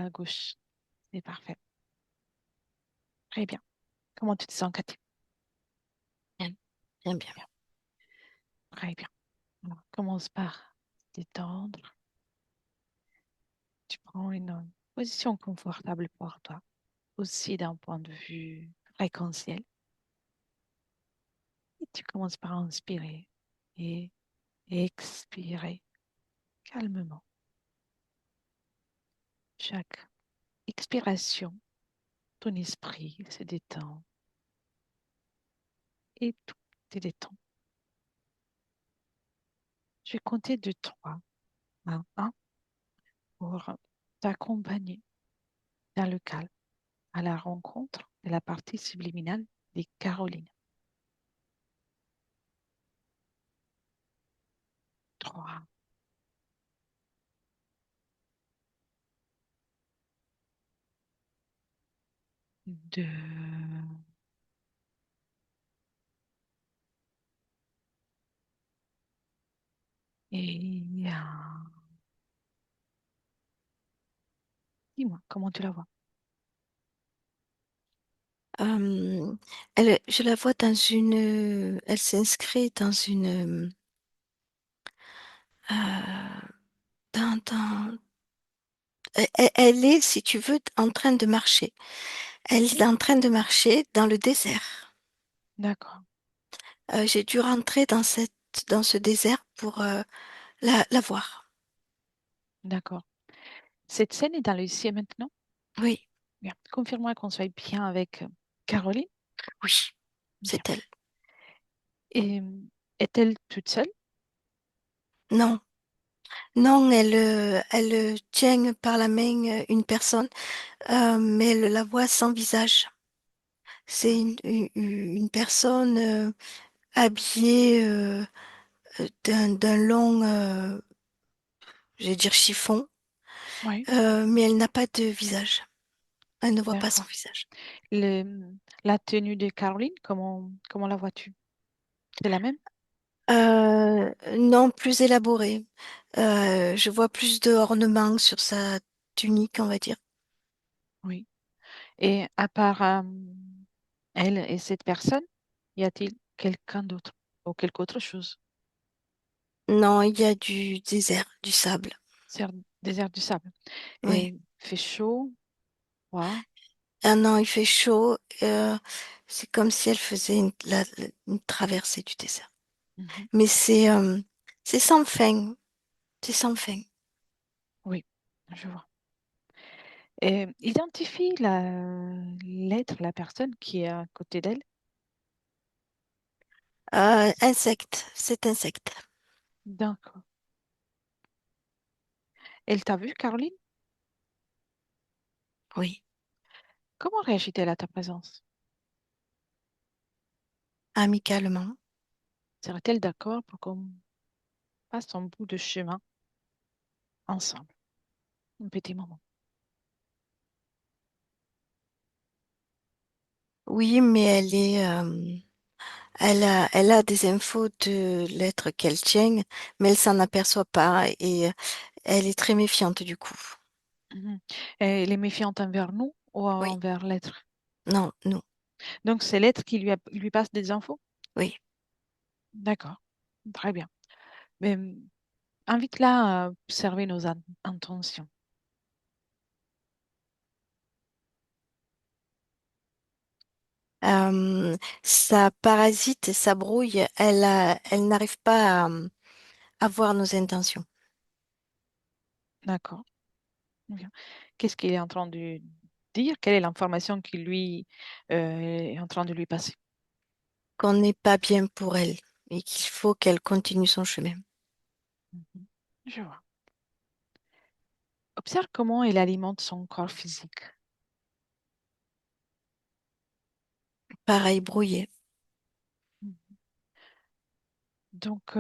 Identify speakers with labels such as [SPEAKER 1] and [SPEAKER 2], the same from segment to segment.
[SPEAKER 1] à gauche. C'est parfait. Très bien. Comment tu te sens, Cathy?
[SPEAKER 2] Bien, bien, bien.
[SPEAKER 1] Bien. Très bien. Alors, commence par détendre. Tu prends une position confortable pour toi, aussi d'un point de vue fréquentiel. Et tu commences par inspirer et expirer calmement. Chaque expiration, ton esprit se détend et tout te détend. Je vais compter de 3 à 1 pour t'accompagner dans le calme à la rencontre de la partie subliminale des Carolines. 3, 2, et 1. Dis-moi, comment tu la vois?
[SPEAKER 2] Euh, je la vois elle s'inscrit dans euh, dans, elle est, si tu veux, en train de marcher. Elle est en train de marcher dans le désert.
[SPEAKER 1] D'accord,
[SPEAKER 2] J'ai dû rentrer dans ce désert pour la voir.
[SPEAKER 1] d'accord. Cette scène est dans le ici et maintenant?
[SPEAKER 2] Oui,
[SPEAKER 1] Bien. Confirme-moi qu'on soit bien avec Caroline.
[SPEAKER 2] oui,
[SPEAKER 1] Bien.
[SPEAKER 2] c'est elle.
[SPEAKER 1] Et est-elle toute seule?
[SPEAKER 2] Non, non, elle tient par la main une personne, mais elle la voit sans visage. C'est une personne habillée d'un long, je vais dire chiffon,
[SPEAKER 1] Oui,
[SPEAKER 2] mais elle n'a pas de visage. Elle ne voit pas son
[SPEAKER 1] d'accord.
[SPEAKER 2] visage.
[SPEAKER 1] La tenue de Caroline, comment la vois-tu? C'est la même?
[SPEAKER 2] Non, plus élaborée. Je vois plus de ornements sur sa tunique, on va dire.
[SPEAKER 1] Oui. Et à part elle et cette personne, y a-t-il quelqu'un d'autre ou quelque autre chose?
[SPEAKER 2] Non, il y a du désert, du sable.
[SPEAKER 1] C'est un désert du sable.
[SPEAKER 2] Oui.
[SPEAKER 1] Et il fait chaud, froid.
[SPEAKER 2] Ah non, il fait chaud. C'est comme si elle faisait une traversée du désert.
[SPEAKER 1] Mhm.
[SPEAKER 2] Mais c'est sans fin. C'est sans fin.
[SPEAKER 1] Oui, je vois. Et identifie l'être, la personne qui est à côté d'elle.
[SPEAKER 2] Insecte, c'est insecte.
[SPEAKER 1] D'accord. Elle t'a vu, Caroline?
[SPEAKER 2] Oui,
[SPEAKER 1] Comment réagit-elle à ta présence?
[SPEAKER 2] amicalement.
[SPEAKER 1] Serait-elle d'accord pour qu'on passe un bout de chemin ensemble? Un petit moment.
[SPEAKER 2] Oui, mais elle a des infos de l'être qu'elle tient, mais elle s'en aperçoit pas et elle est très méfiante du coup.
[SPEAKER 1] Mhm. Et elle est méfiante envers nous ou
[SPEAKER 2] Oui,
[SPEAKER 1] envers l'être?
[SPEAKER 2] non, non,
[SPEAKER 1] Donc, c'est l'être qui lui passe des infos?
[SPEAKER 2] oui.
[SPEAKER 1] D'accord. Très bien. Mais invite-la à observer nos intentions.
[SPEAKER 2] Ça parasite, ça brouille, elle n'arrive pas à voir nos intentions.
[SPEAKER 1] D'accord. Bien. Qu'est-ce qu'il est en train de dire? Quelle est l'information qui lui est en train de lui passer?
[SPEAKER 2] Qu'on n'est pas bien pour elle et qu'il faut qu'elle continue son chemin.
[SPEAKER 1] Mhm. Je vois. Observe comment il alimente son corps physique.
[SPEAKER 2] Pareil, brouillé.
[SPEAKER 1] Mhm. Donc,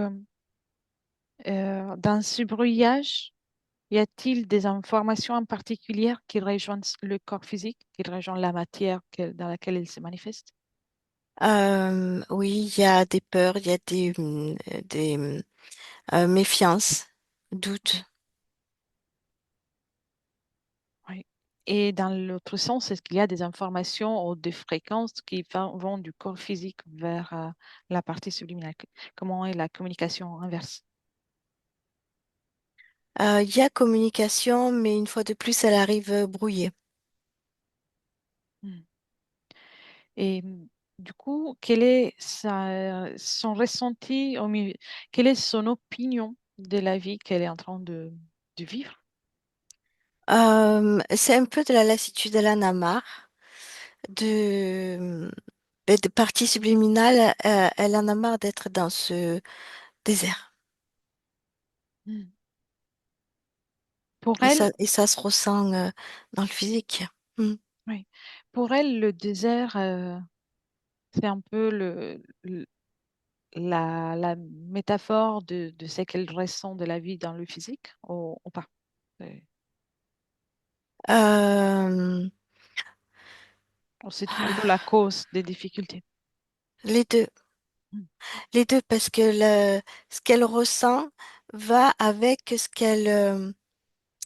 [SPEAKER 1] dans ce brouillage, y a-t-il des informations en particulier qui rejoignent le corps physique, qui rejoignent la matière dans laquelle il se manifeste?
[SPEAKER 2] Oui, il y a des peurs, il y a des méfiances,
[SPEAKER 1] Oui,
[SPEAKER 2] doutes.
[SPEAKER 1] oui. Et dans l'autre sens, est-ce qu'il y a des informations ou des fréquences qui vont du corps physique vers la partie subliminale? Comment est la communication inverse?
[SPEAKER 2] Il y a communication, mais une fois de plus, elle arrive brouillée.
[SPEAKER 1] Hmm. Et du coup, quel est son ressenti, quelle est son opinion de la vie qu'elle est en train de vivre?
[SPEAKER 2] C'est un peu de la lassitude, elle en a marre. De, de partie subliminale, elle en a marre d'être dans ce désert.
[SPEAKER 1] Hmm. Pour elle,
[SPEAKER 2] Et ça se ressent dans le physique. Mm.
[SPEAKER 1] oui. Pour elle, le désert, c'est un peu la métaphore de ce qu'elle ressent de la vie dans le physique ou pas?
[SPEAKER 2] Euh,
[SPEAKER 1] Ou c'est plutôt la cause des difficultés.
[SPEAKER 2] les deux,
[SPEAKER 1] Mm.
[SPEAKER 2] les deux, parce que ce qu'elle ressent va avec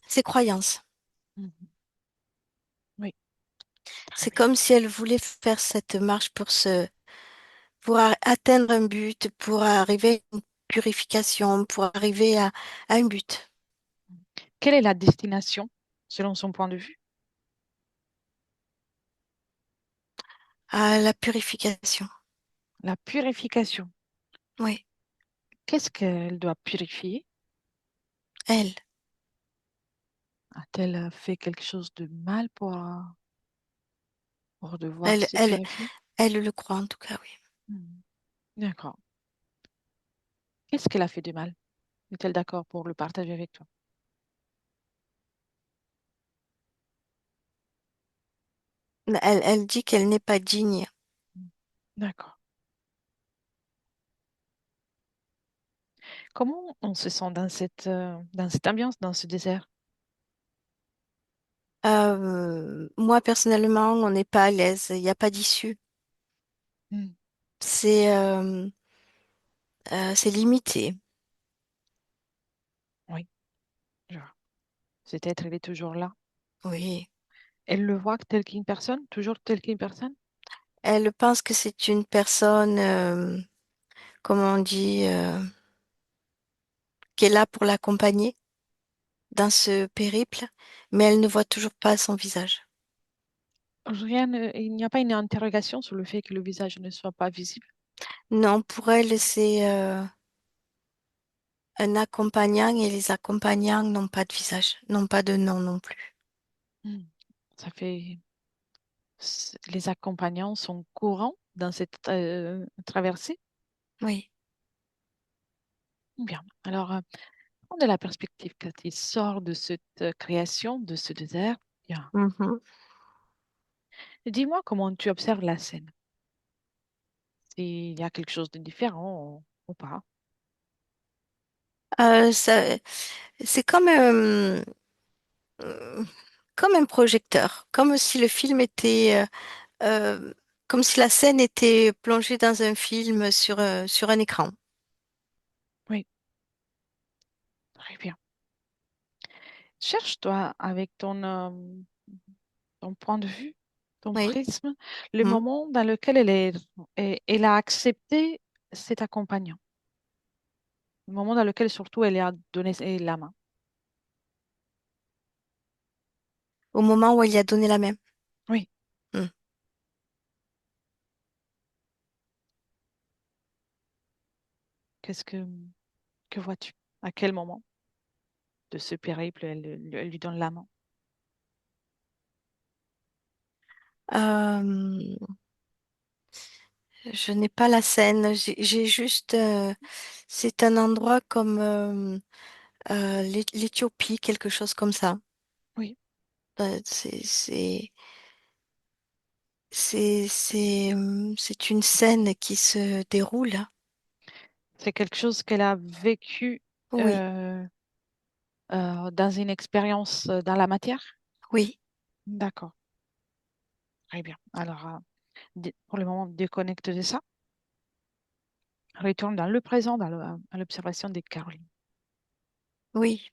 [SPEAKER 2] ses croyances.
[SPEAKER 1] Mhm. Oui, très
[SPEAKER 2] C'est
[SPEAKER 1] bien.
[SPEAKER 2] comme si elle voulait faire cette marche pour atteindre un but, pour arriver à une purification, pour arriver à un but,
[SPEAKER 1] Quelle est la destination, selon son point de vue?
[SPEAKER 2] à la purification.
[SPEAKER 1] La purification.
[SPEAKER 2] Oui,
[SPEAKER 1] Qu'est-ce qu'elle doit purifier?
[SPEAKER 2] elle,
[SPEAKER 1] A-t-elle fait quelque chose de mal pour devoir
[SPEAKER 2] elle,
[SPEAKER 1] se
[SPEAKER 2] elle,
[SPEAKER 1] purifier?
[SPEAKER 2] elle le croit en tout cas, oui.
[SPEAKER 1] Hmm. D'accord. Qu'est-ce qu'elle a fait de mal? Est-elle d'accord pour le partager avec toi?
[SPEAKER 2] Elle dit qu'elle n'est pas digne.
[SPEAKER 1] Hmm. D'accord. Comment on se sent dans cette ambiance, dans ce désert?
[SPEAKER 2] Moi, personnellement, on n'est pas à l'aise. Il n'y a pas d'issue.
[SPEAKER 1] Hmm.
[SPEAKER 2] C'est c'est limité.
[SPEAKER 1] Oui, je vois. Cet être, il est toujours là.
[SPEAKER 2] Oui.
[SPEAKER 1] Elle le voit tel qu'une personne, toujours tel qu'une personne?
[SPEAKER 2] Elle pense que c'est une personne, comment on dit, qui est là pour l'accompagner dans ce périple, mais elle ne voit toujours pas son visage.
[SPEAKER 1] Il n'y a pas une interrogation sur le fait que le visage ne soit pas visible.
[SPEAKER 2] Non, pour elle, c'est un accompagnant et les accompagnants n'ont pas de visage, n'ont pas de nom non plus.
[SPEAKER 1] Hmm. Ça fait, les accompagnants sont courants dans cette traversée.
[SPEAKER 2] Oui.
[SPEAKER 1] Bien. Alors, prends de la perspective quand il sort de cette création, de ce désert. Bien.
[SPEAKER 2] Mhm.
[SPEAKER 1] Dis-moi comment tu observes la scène. S'il y a quelque chose de différent ou pas.
[SPEAKER 2] Ça, c'est euh, comme un projecteur, comme si le film était, comme si la scène était plongée dans un film sur un écran.
[SPEAKER 1] Oui, très bien. Cherche-toi avec ton point de vue, ton
[SPEAKER 2] Oui.
[SPEAKER 1] prisme, le
[SPEAKER 2] Mhm.
[SPEAKER 1] moment dans lequel elle a accepté cet accompagnant. Le moment dans lequel surtout elle a donné la main.
[SPEAKER 2] Au moment où il a donné la main.
[SPEAKER 1] Oui,
[SPEAKER 2] Mhm.
[SPEAKER 1] qu'est-ce que vois-tu? À quel moment de ce périple elle lui donne la main?
[SPEAKER 2] Euh, je n'ai pas la scène, j'ai juste, c'est un endroit comme l'Éthiopie, quelque chose comme ça.
[SPEAKER 1] Oui,
[SPEAKER 2] C'est une scène qui se déroule.
[SPEAKER 1] c'est quelque chose qu'elle a vécu
[SPEAKER 2] Oui,
[SPEAKER 1] euh, dans une expérience dans la matière.
[SPEAKER 2] oui,
[SPEAKER 1] D'accord, très bien. Alors, pour le moment, déconnecte de ça. Retourne dans le présent, à l'observation des Caroline.
[SPEAKER 2] oui.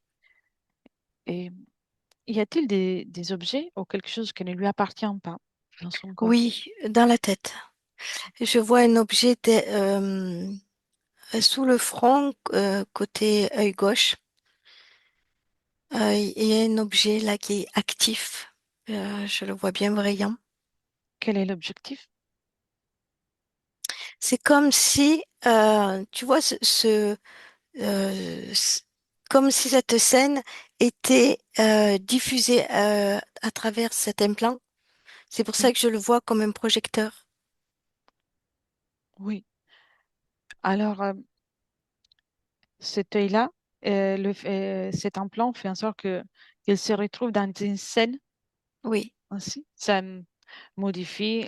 [SPEAKER 1] Et y a-t-il des objets ou quelque chose qui ne lui appartient pas dans son corps?
[SPEAKER 2] Oui, dans la tête. Je vois un objet sous le front, côté œil gauche. Il y a un objet là qui est actif. Je le vois bien brillant.
[SPEAKER 1] Quel est l'objectif?
[SPEAKER 2] C'est comme si, tu vois, comme si cette scène était diffusée à travers cet implant. C'est pour ça
[SPEAKER 1] Oui,
[SPEAKER 2] que je le vois comme un projecteur.
[SPEAKER 1] oui. Alors, cet œil-là, cet implant fait en sorte que qu'il se retrouve dans une scène
[SPEAKER 2] Oui,
[SPEAKER 1] ainsi. Ça modifie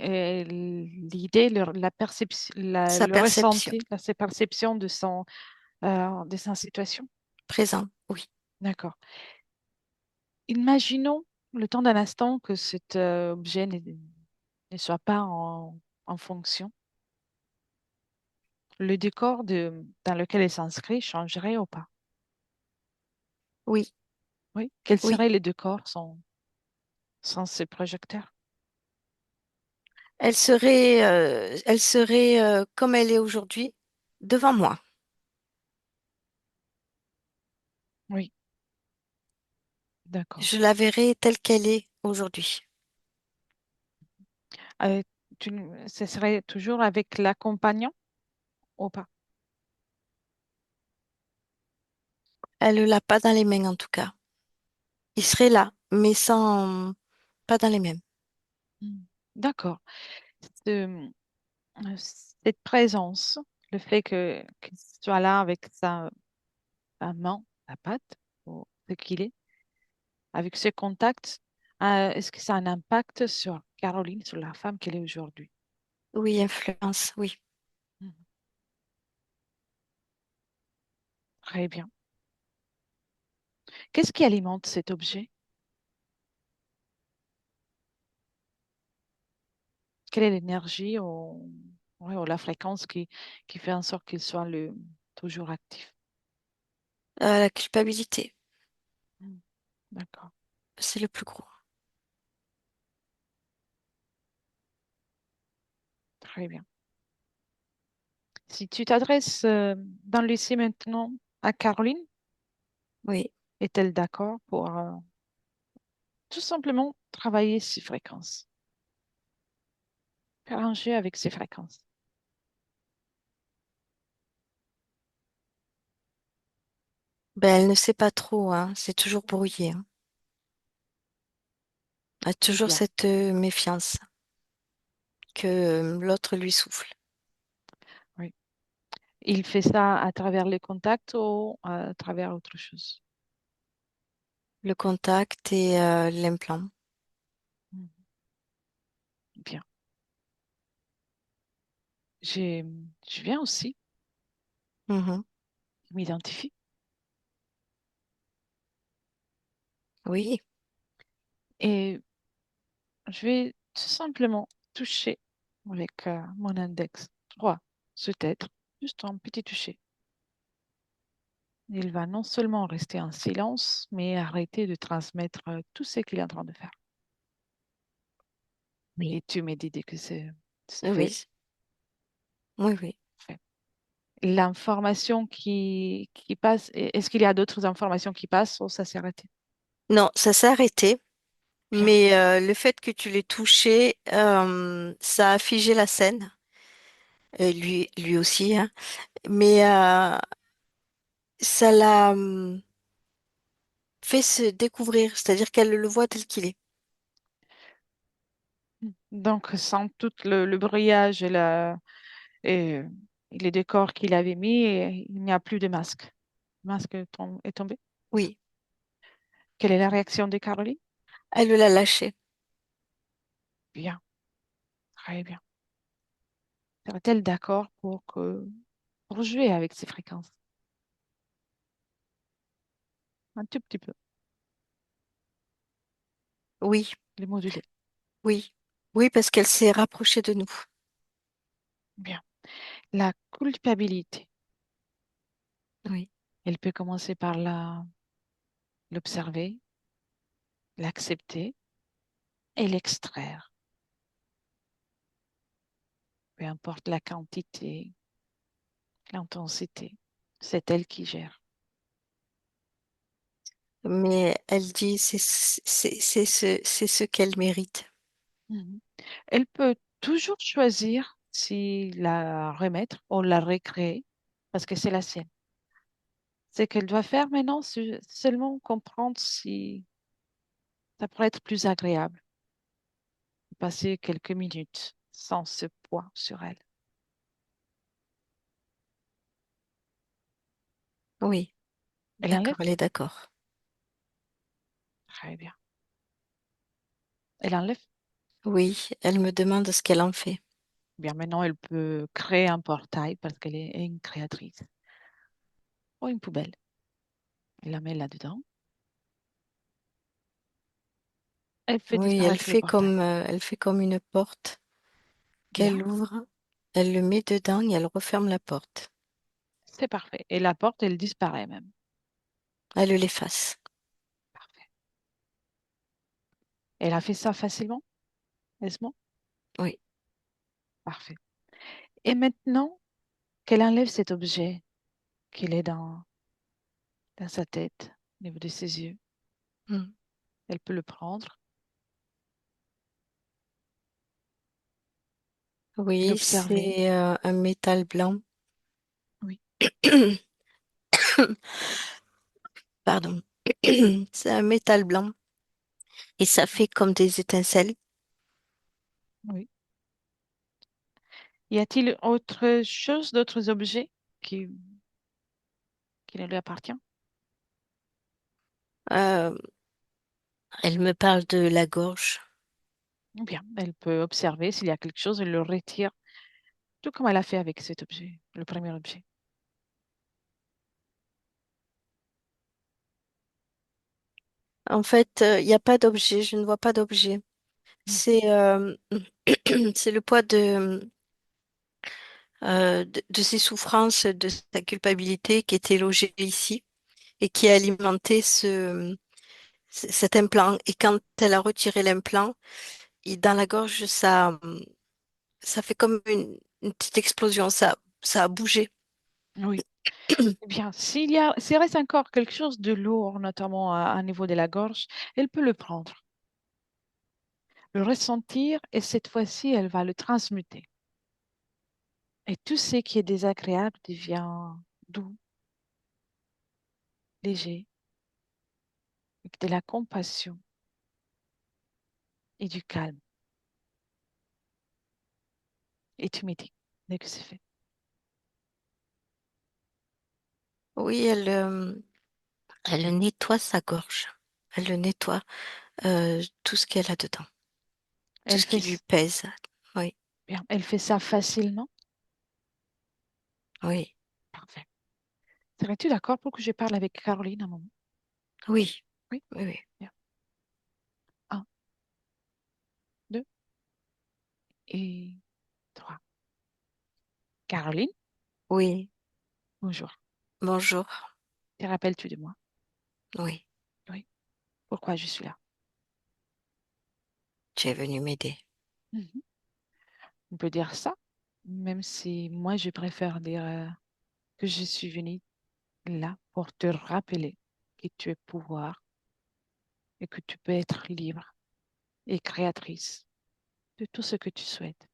[SPEAKER 1] l'idée, la perception,
[SPEAKER 2] sa
[SPEAKER 1] le
[SPEAKER 2] perception.
[SPEAKER 1] ressenti, sa perception de sa situation.
[SPEAKER 2] Présent, oui.
[SPEAKER 1] D'accord. Imaginons le temps d'un instant que cet objet ne soit pas en fonction. Le décor dans lequel il s'inscrit changerait ou pas?
[SPEAKER 2] Oui,
[SPEAKER 1] Oui. Quels
[SPEAKER 2] oui.
[SPEAKER 1] seraient les décors sans ces projecteurs?
[SPEAKER 2] Elle serait comme elle est aujourd'hui, devant moi.
[SPEAKER 1] Oui, d'accord.
[SPEAKER 2] Je la verrai telle qu'elle est aujourd'hui.
[SPEAKER 1] Euh, Ce serait toujours avec l'accompagnant ou pas?
[SPEAKER 2] Elle ne l'a pas dans les mains en tout cas. Il serait là, mais sans, pas dans les mêmes.
[SPEAKER 1] Hmm. D'accord. Ce- Cette présence, le fait qu'il soit là avec sa main, sa patte, ou ce qu'il est, avec ce contact, est-ce que ça a un impact sur Caroline, sur la femme qu'elle est aujourd'hui?
[SPEAKER 2] Oui, influence, oui.
[SPEAKER 1] Mhm. Très bien. Qu'est-ce qui alimente cet objet? Quelle est l'énergie ou, ouais, ou la fréquence qui fait en sorte qu'il soit toujours actif?
[SPEAKER 2] La culpabilité,
[SPEAKER 1] Mhm. D'accord,
[SPEAKER 2] c'est le plus gros.
[SPEAKER 1] très bien. Si tu t'adresses dans le lycée maintenant à Caroline,
[SPEAKER 2] Oui,
[SPEAKER 1] est-elle d'accord pour tout simplement travailler ses fréquences, faire un jeu avec ses fréquences?
[SPEAKER 2] ben, elle ne sait pas trop, hein. C'est toujours brouillé, hein. Elle a
[SPEAKER 1] Très
[SPEAKER 2] toujours
[SPEAKER 1] bien,
[SPEAKER 2] cette méfiance que l'autre lui souffle.
[SPEAKER 1] oui. Il fait ça à travers les contacts ou à travers autre chose?
[SPEAKER 2] Le contact et l'implant.
[SPEAKER 1] Mhm. Bien. J'ai, je viens aussi,
[SPEAKER 2] Mhm.
[SPEAKER 1] je m'identifie
[SPEAKER 2] Oui,
[SPEAKER 1] et je vais tout simplement toucher avec mon index 3 peut-être, juste un petit toucher. Il va non seulement rester en silence, mais arrêter de transmettre tout ce qu'il est en train de faire.
[SPEAKER 2] oui,
[SPEAKER 1] Et tu me dis dès que c'est fait.
[SPEAKER 2] oui, oui, oui.
[SPEAKER 1] Fait. L'information qui passe, est-ce qu'il y a d'autres informations qui passent ou ça s'est arrêté?
[SPEAKER 2] Non, ça s'est arrêté,
[SPEAKER 1] Bien,
[SPEAKER 2] mais le fait que tu l'aies touché, ça a figé la scène, lui aussi, hein. Mais ça l'a fait se découvrir, c'est-à-dire qu'elle le voit tel qu'il est.
[SPEAKER 1] donc sans tout le brouillage et les décors qu'il avait mis, il n'y a plus de masque. Le masque est tombé.
[SPEAKER 2] Oui,
[SPEAKER 1] Quelle est la réaction de Caroline?
[SPEAKER 2] elle l'a lâché.
[SPEAKER 1] Bien, très bien. Serait-elle d'accord pour jouer avec ces fréquences? Un tout petit peu,
[SPEAKER 2] Oui,
[SPEAKER 1] les moduler.
[SPEAKER 2] oui, oui, parce qu'elle s'est rapprochée de nous.
[SPEAKER 1] Bien. La culpabilité,
[SPEAKER 2] Oui,
[SPEAKER 1] elle peut commencer par l'observer, l'accepter et l'extraire, peu importe la quantité, l'intensité. C'est elle qui gère.
[SPEAKER 2] Mais elle dit c'est ce qu'elle mérite.
[SPEAKER 1] Mhm. Elle peut toujours choisir si la remettre ou la recréer parce que c'est la sienne. Ce qu'elle doit faire maintenant, c'est seulement comprendre si ça pourrait être plus agréable de passer quelques minutes sans ce poids sur elle.
[SPEAKER 2] Oui,
[SPEAKER 1] Elle enlève?
[SPEAKER 2] d'accord, elle est d'accord.
[SPEAKER 1] Très bien. Elle enlève?
[SPEAKER 2] Oui, elle me demande ce qu'elle en fait.
[SPEAKER 1] Bien, maintenant, elle peut créer un portail parce qu'elle est une créatrice. Ou une poubelle. Elle la met là-dedans. Elle fait
[SPEAKER 2] Oui,
[SPEAKER 1] disparaître le portail.
[SPEAKER 2] elle fait comme une porte qu'elle
[SPEAKER 1] Bien,
[SPEAKER 2] ouvre, elle le met dedans et elle referme la porte.
[SPEAKER 1] c'est parfait. Et la porte, elle disparaît même.
[SPEAKER 2] Elle l'efface.
[SPEAKER 1] Parfait. Elle a fait ça facilement, aisément?
[SPEAKER 2] Oui.
[SPEAKER 1] Parfait. Et maintenant qu'elle enlève cet objet qu'il est dans sa tête, au niveau de ses yeux,
[SPEAKER 2] Mm.
[SPEAKER 1] elle peut le prendre,
[SPEAKER 2] Oui,
[SPEAKER 1] l'observer.
[SPEAKER 2] c'est un métal blanc.
[SPEAKER 1] Oui,
[SPEAKER 2] Pardon. C'est un métal blanc et ça fait comme des étincelles.
[SPEAKER 1] oui. Y a-t-il autre chose, d'autres objets qui, qui ne lui appartiennent?
[SPEAKER 2] Euh, Elle me parle de la gorge.
[SPEAKER 1] Bien, elle peut observer s'il y a quelque chose, elle le retire, tout comme elle a fait avec cet objet, le premier objet.
[SPEAKER 2] En fait, il n'y a pas d'objet, je ne vois pas d'objet.
[SPEAKER 1] Mhm.
[SPEAKER 2] C'est c'est le poids de ses souffrances, de sa culpabilité qui était logée ici et qui a alimenté cet implant. Et quand elle a retiré l'implant, dans la gorge, ça fait comme une petite explosion, ça a bougé.
[SPEAKER 1] Oui. Eh bien, s'il reste encore quelque chose de lourd, notamment à niveau de la gorge, elle peut le prendre, le ressentir et cette fois-ci, elle va le transmuter. Et tout ce qui est désagréable devient doux, léger, avec de la compassion et du calme. Et tu me dis, dès que c'est fait.
[SPEAKER 2] Oui, elle nettoie sa gorge. Elle le nettoie, tout ce qu'elle a dedans, tout
[SPEAKER 1] Elle
[SPEAKER 2] ce
[SPEAKER 1] fait,
[SPEAKER 2] qui lui pèse. Oui,
[SPEAKER 1] bien, elle fait ça facilement.
[SPEAKER 2] oui,
[SPEAKER 1] Parfait. Serais-tu d'accord pour que je parle avec Caroline un moment?
[SPEAKER 2] oui,
[SPEAKER 1] Oui.
[SPEAKER 2] oui, oui.
[SPEAKER 1] Bien. Un, deux et trois. Caroline,
[SPEAKER 2] Oui,
[SPEAKER 1] bonjour.
[SPEAKER 2] bonjour.
[SPEAKER 1] Te rappelles-tu de moi?
[SPEAKER 2] Oui,
[SPEAKER 1] Oui. Pourquoi je suis là?
[SPEAKER 2] tu es venu m'aider.
[SPEAKER 1] Mhm. On peut dire ça, même si moi, je préfère dire que je suis venue là pour te rappeler que tu es pouvoir et que tu peux être libre et créatrice de tout ce que tu souhaites.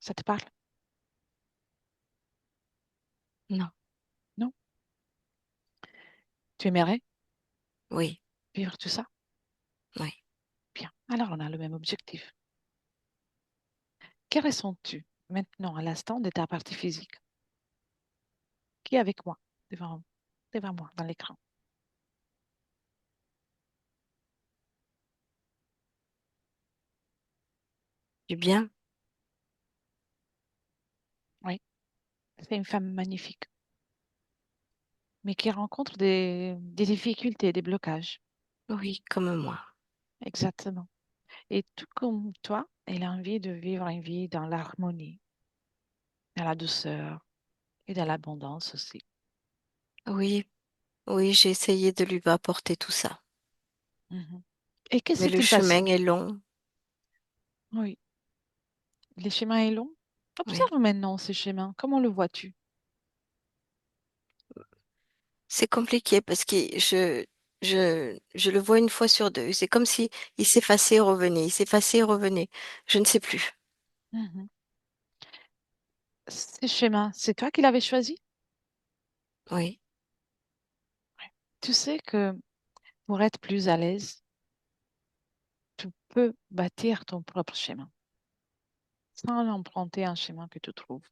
[SPEAKER 1] Ça te parle?
[SPEAKER 2] Non,
[SPEAKER 1] Non? Tu aimerais
[SPEAKER 2] oui,
[SPEAKER 1] vivre tout ça?
[SPEAKER 2] oui.
[SPEAKER 1] Bien. Alors, on a le même objectif. Que ressens-tu maintenant à l'instant de ta partie physique qui est avec moi, devant moi, dans l'écran?
[SPEAKER 2] Du bien?
[SPEAKER 1] Oui, c'est une femme magnifique, mais qui rencontre des difficultés, des blocages.
[SPEAKER 2] Oui, comme moi.
[SPEAKER 1] Exactement. Et tout comme toi, elle a envie de vivre une vie dans l'harmonie, dans la douceur et dans l'abondance aussi.
[SPEAKER 2] Oui, Oui, j'ai essayé de lui apporter tout ça.
[SPEAKER 1] Mhm. Et que
[SPEAKER 2] Mais le
[SPEAKER 1] s'est-il passé?
[SPEAKER 2] chemin est long.
[SPEAKER 1] Oui, les schémas est long.
[SPEAKER 2] Oui.
[SPEAKER 1] Observe maintenant ce schéma. Comment le vois-tu?
[SPEAKER 2] C'est compliqué parce que je le vois une fois sur deux. C'est comme si il s'effaçait et revenait, il s'effaçait et revenait. Je ne sais plus.
[SPEAKER 1] Mhm. Ce schéma, c'est toi qui l'avais choisi?
[SPEAKER 2] Oui,
[SPEAKER 1] Tu sais que pour être plus à l'aise, tu peux bâtir ton propre schéma sans emprunter un schéma que tu trouves,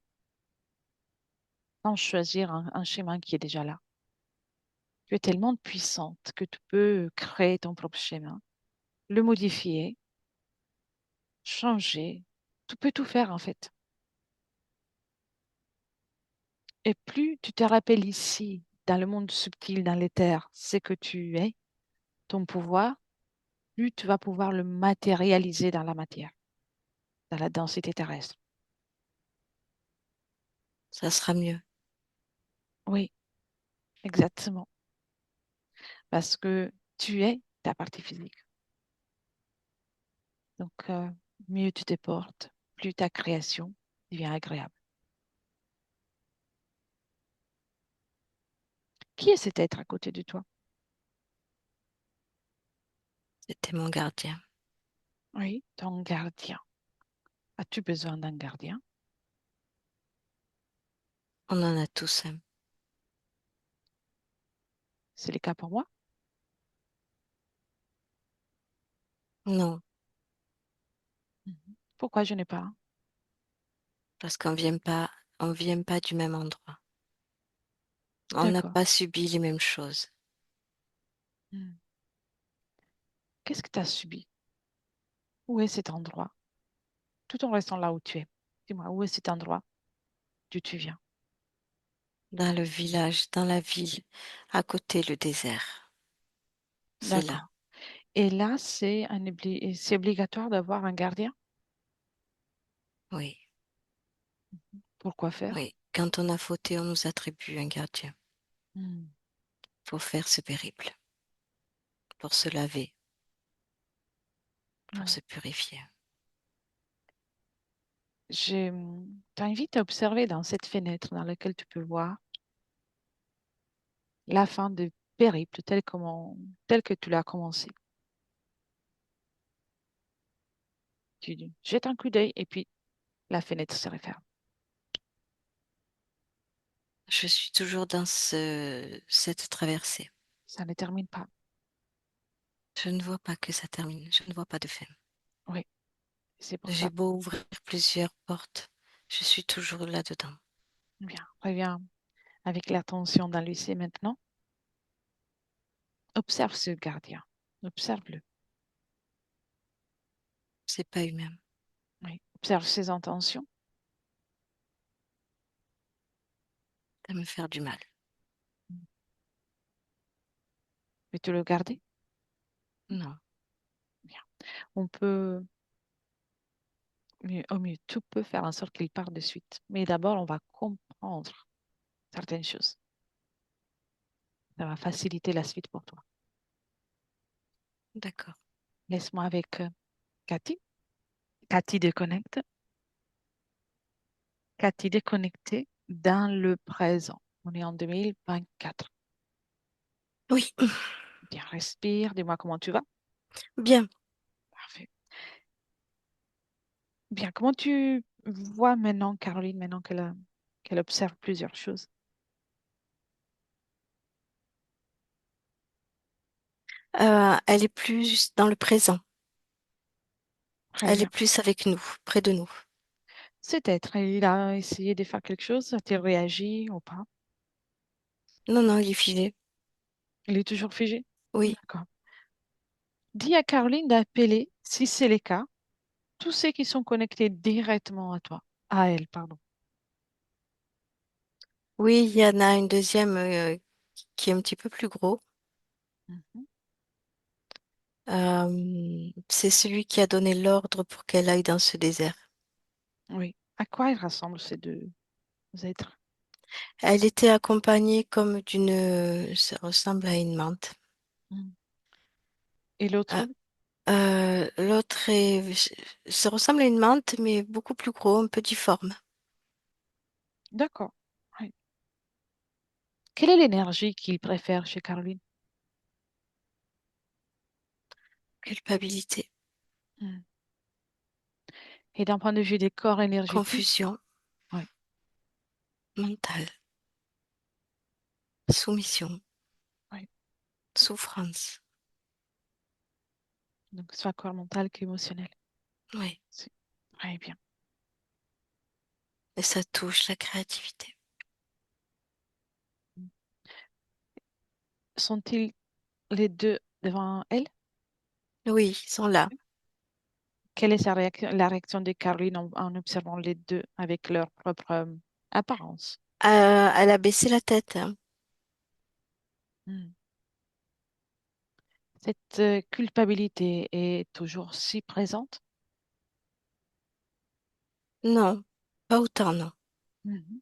[SPEAKER 1] sans choisir un schéma qui est déjà là. Tu es tellement puissante que tu peux créer ton propre schéma, le modifier, changer. Tu peux tout faire en fait. Et plus tu te rappelles ici, dans le monde subtil, dans l'éther, ce que tu es, ton pouvoir, plus tu vas pouvoir le matérialiser dans la matière, dans la densité terrestre.
[SPEAKER 2] ça sera mieux.
[SPEAKER 1] Oui, exactement. Parce que tu es ta partie physique. Donc, mieux tu te portes, plus ta création devient agréable. Qui est cet être à côté de toi?
[SPEAKER 2] C'était mon gardien.
[SPEAKER 1] Oui, ton gardien. As-tu besoin d'un gardien?
[SPEAKER 2] On en a tous un.
[SPEAKER 1] C'est le cas pour moi.
[SPEAKER 2] Non,
[SPEAKER 1] Mhm. Pourquoi je n'ai pas un?
[SPEAKER 2] parce on vient pas du même endroit. On n'a
[SPEAKER 1] D'accord.
[SPEAKER 2] pas subi les mêmes choses.
[SPEAKER 1] Hmm. Qu'est-ce que tu as subi? Où est cet endroit? Tout en restant là où tu es. Dis-moi, où est cet endroit d'où tu viens?
[SPEAKER 2] Dans le village, dans la ville, à côté le désert. C'est là.
[SPEAKER 1] D'accord. Et là, c'est obligatoire d'avoir un gardien?
[SPEAKER 2] Oui,
[SPEAKER 1] Pourquoi faire?
[SPEAKER 2] oui. Quand on a fauté, on nous attribue un gardien
[SPEAKER 1] Hmm.
[SPEAKER 2] pour faire ce périple, pour se laver, pour
[SPEAKER 1] Oui.
[SPEAKER 2] se purifier.
[SPEAKER 1] Je t'invite à observer dans cette fenêtre dans laquelle tu peux voir la fin du périple tel que tu l'as commencé. Tu jettes un coup d'œil et puis la fenêtre se referme.
[SPEAKER 2] Je suis toujours dans cette traversée.
[SPEAKER 1] Ça ne termine pas.
[SPEAKER 2] Je ne vois pas que ça termine. Je ne vois pas de fin.
[SPEAKER 1] Oui, c'est pour
[SPEAKER 2] J'ai
[SPEAKER 1] ça.
[SPEAKER 2] beau ouvrir plusieurs portes, je suis toujours là-dedans.
[SPEAKER 1] Bien, reviens avec l'attention dans l'huissier maintenant. Observe ce gardien. Observe-le.
[SPEAKER 2] C'est pas humain.
[SPEAKER 1] Oui. Observe ses intentions.
[SPEAKER 2] Ça me faire du mal.
[SPEAKER 1] Veux-tu le garder?
[SPEAKER 2] Non,
[SPEAKER 1] Bien. On peut, au mieux, tout peut faire en sorte qu'il parte de suite. Mais d'abord, on va comprendre certaines choses. Ça va faciliter la suite pour toi.
[SPEAKER 2] d'accord.
[SPEAKER 1] Laisse-moi avec Cathy. Cathy déconnecte. Cathy déconnectée dans le présent. On est en 2024.
[SPEAKER 2] Oui,
[SPEAKER 1] Bien, respire. Dis-moi comment tu vas.
[SPEAKER 2] bien.
[SPEAKER 1] Parfait. Bien, comment tu vois maintenant Caroline, maintenant qu'elle observe plusieurs choses?
[SPEAKER 2] Elle est plus dans le présent.
[SPEAKER 1] Très
[SPEAKER 2] Elle est
[SPEAKER 1] bien.
[SPEAKER 2] plus avec nous, près de nous.
[SPEAKER 1] Cet être, il a essayé de faire quelque chose, a-t-il réagi ou pas?
[SPEAKER 2] Non, non, il est figé.
[SPEAKER 1] Il est toujours figé?
[SPEAKER 2] Oui,
[SPEAKER 1] D'accord. Dis à Caroline d'appeler, si c'est le cas, tous ceux qui sont connectés directement à toi, à elle, pardon.
[SPEAKER 2] oui, il y en a une deuxième qui est un petit peu plus gros.
[SPEAKER 1] Mhm.
[SPEAKER 2] C'est celui qui a donné l'ordre pour qu'elle aille dans ce désert.
[SPEAKER 1] Oui. À quoi ils ressemblent ces deux êtres?
[SPEAKER 2] Elle était accompagnée comme ça ressemble à une menthe.
[SPEAKER 1] Mm. Et
[SPEAKER 2] Euh,
[SPEAKER 1] l'autre?
[SPEAKER 2] l'autre ça ressemble à une menthe, mais beaucoup plus gros, un peu difforme.
[SPEAKER 1] D'accord. Oui. Quelle est l'énergie qu'il préfère chez Caroline?
[SPEAKER 2] Culpabilité,
[SPEAKER 1] Mm. Et d'un point de vue des corps énergétiques?
[SPEAKER 2] confusion
[SPEAKER 1] Oui.
[SPEAKER 2] mentale, soumission,
[SPEAKER 1] Oui.
[SPEAKER 2] souffrance.
[SPEAKER 1] Donc, soit corps mental qu'émotionnel.
[SPEAKER 2] Oui,
[SPEAKER 1] C'est très bien.
[SPEAKER 2] et ça touche la créativité.
[SPEAKER 1] Mm. Sont-ils les deux devant elle?
[SPEAKER 2] Oui, ils sont là.
[SPEAKER 1] Quelle est la réaction de Caroline en observant les deux avec leur propre apparence?
[SPEAKER 2] Elle a baissé la tête, hein.
[SPEAKER 1] Hmm. Cette culpabilité est toujours si présente?
[SPEAKER 2] Non, pas autant, non.
[SPEAKER 1] Mhm.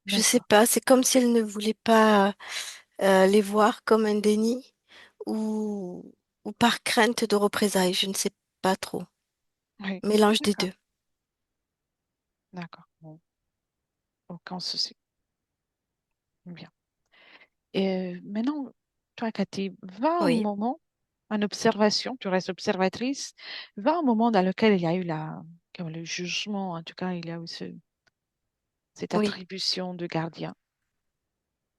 [SPEAKER 2] Je sais
[SPEAKER 1] D'accord.
[SPEAKER 2] pas, c'est comme si elle ne voulait pas les voir comme un déni ou, ou par crainte de représailles, je ne sais pas trop.
[SPEAKER 1] Oui,
[SPEAKER 2] Mélange des
[SPEAKER 1] d'accord.
[SPEAKER 2] deux.
[SPEAKER 1] D'accord. Bon, aucun souci. Bien. Et maintenant, toi, Cathy, va un
[SPEAKER 2] Oui,
[SPEAKER 1] moment en observation, tu restes observatrice, va un moment dans lequel il y a eu comme le jugement, en tout cas, il y a eu cette
[SPEAKER 2] oui,
[SPEAKER 1] attribution de gardien.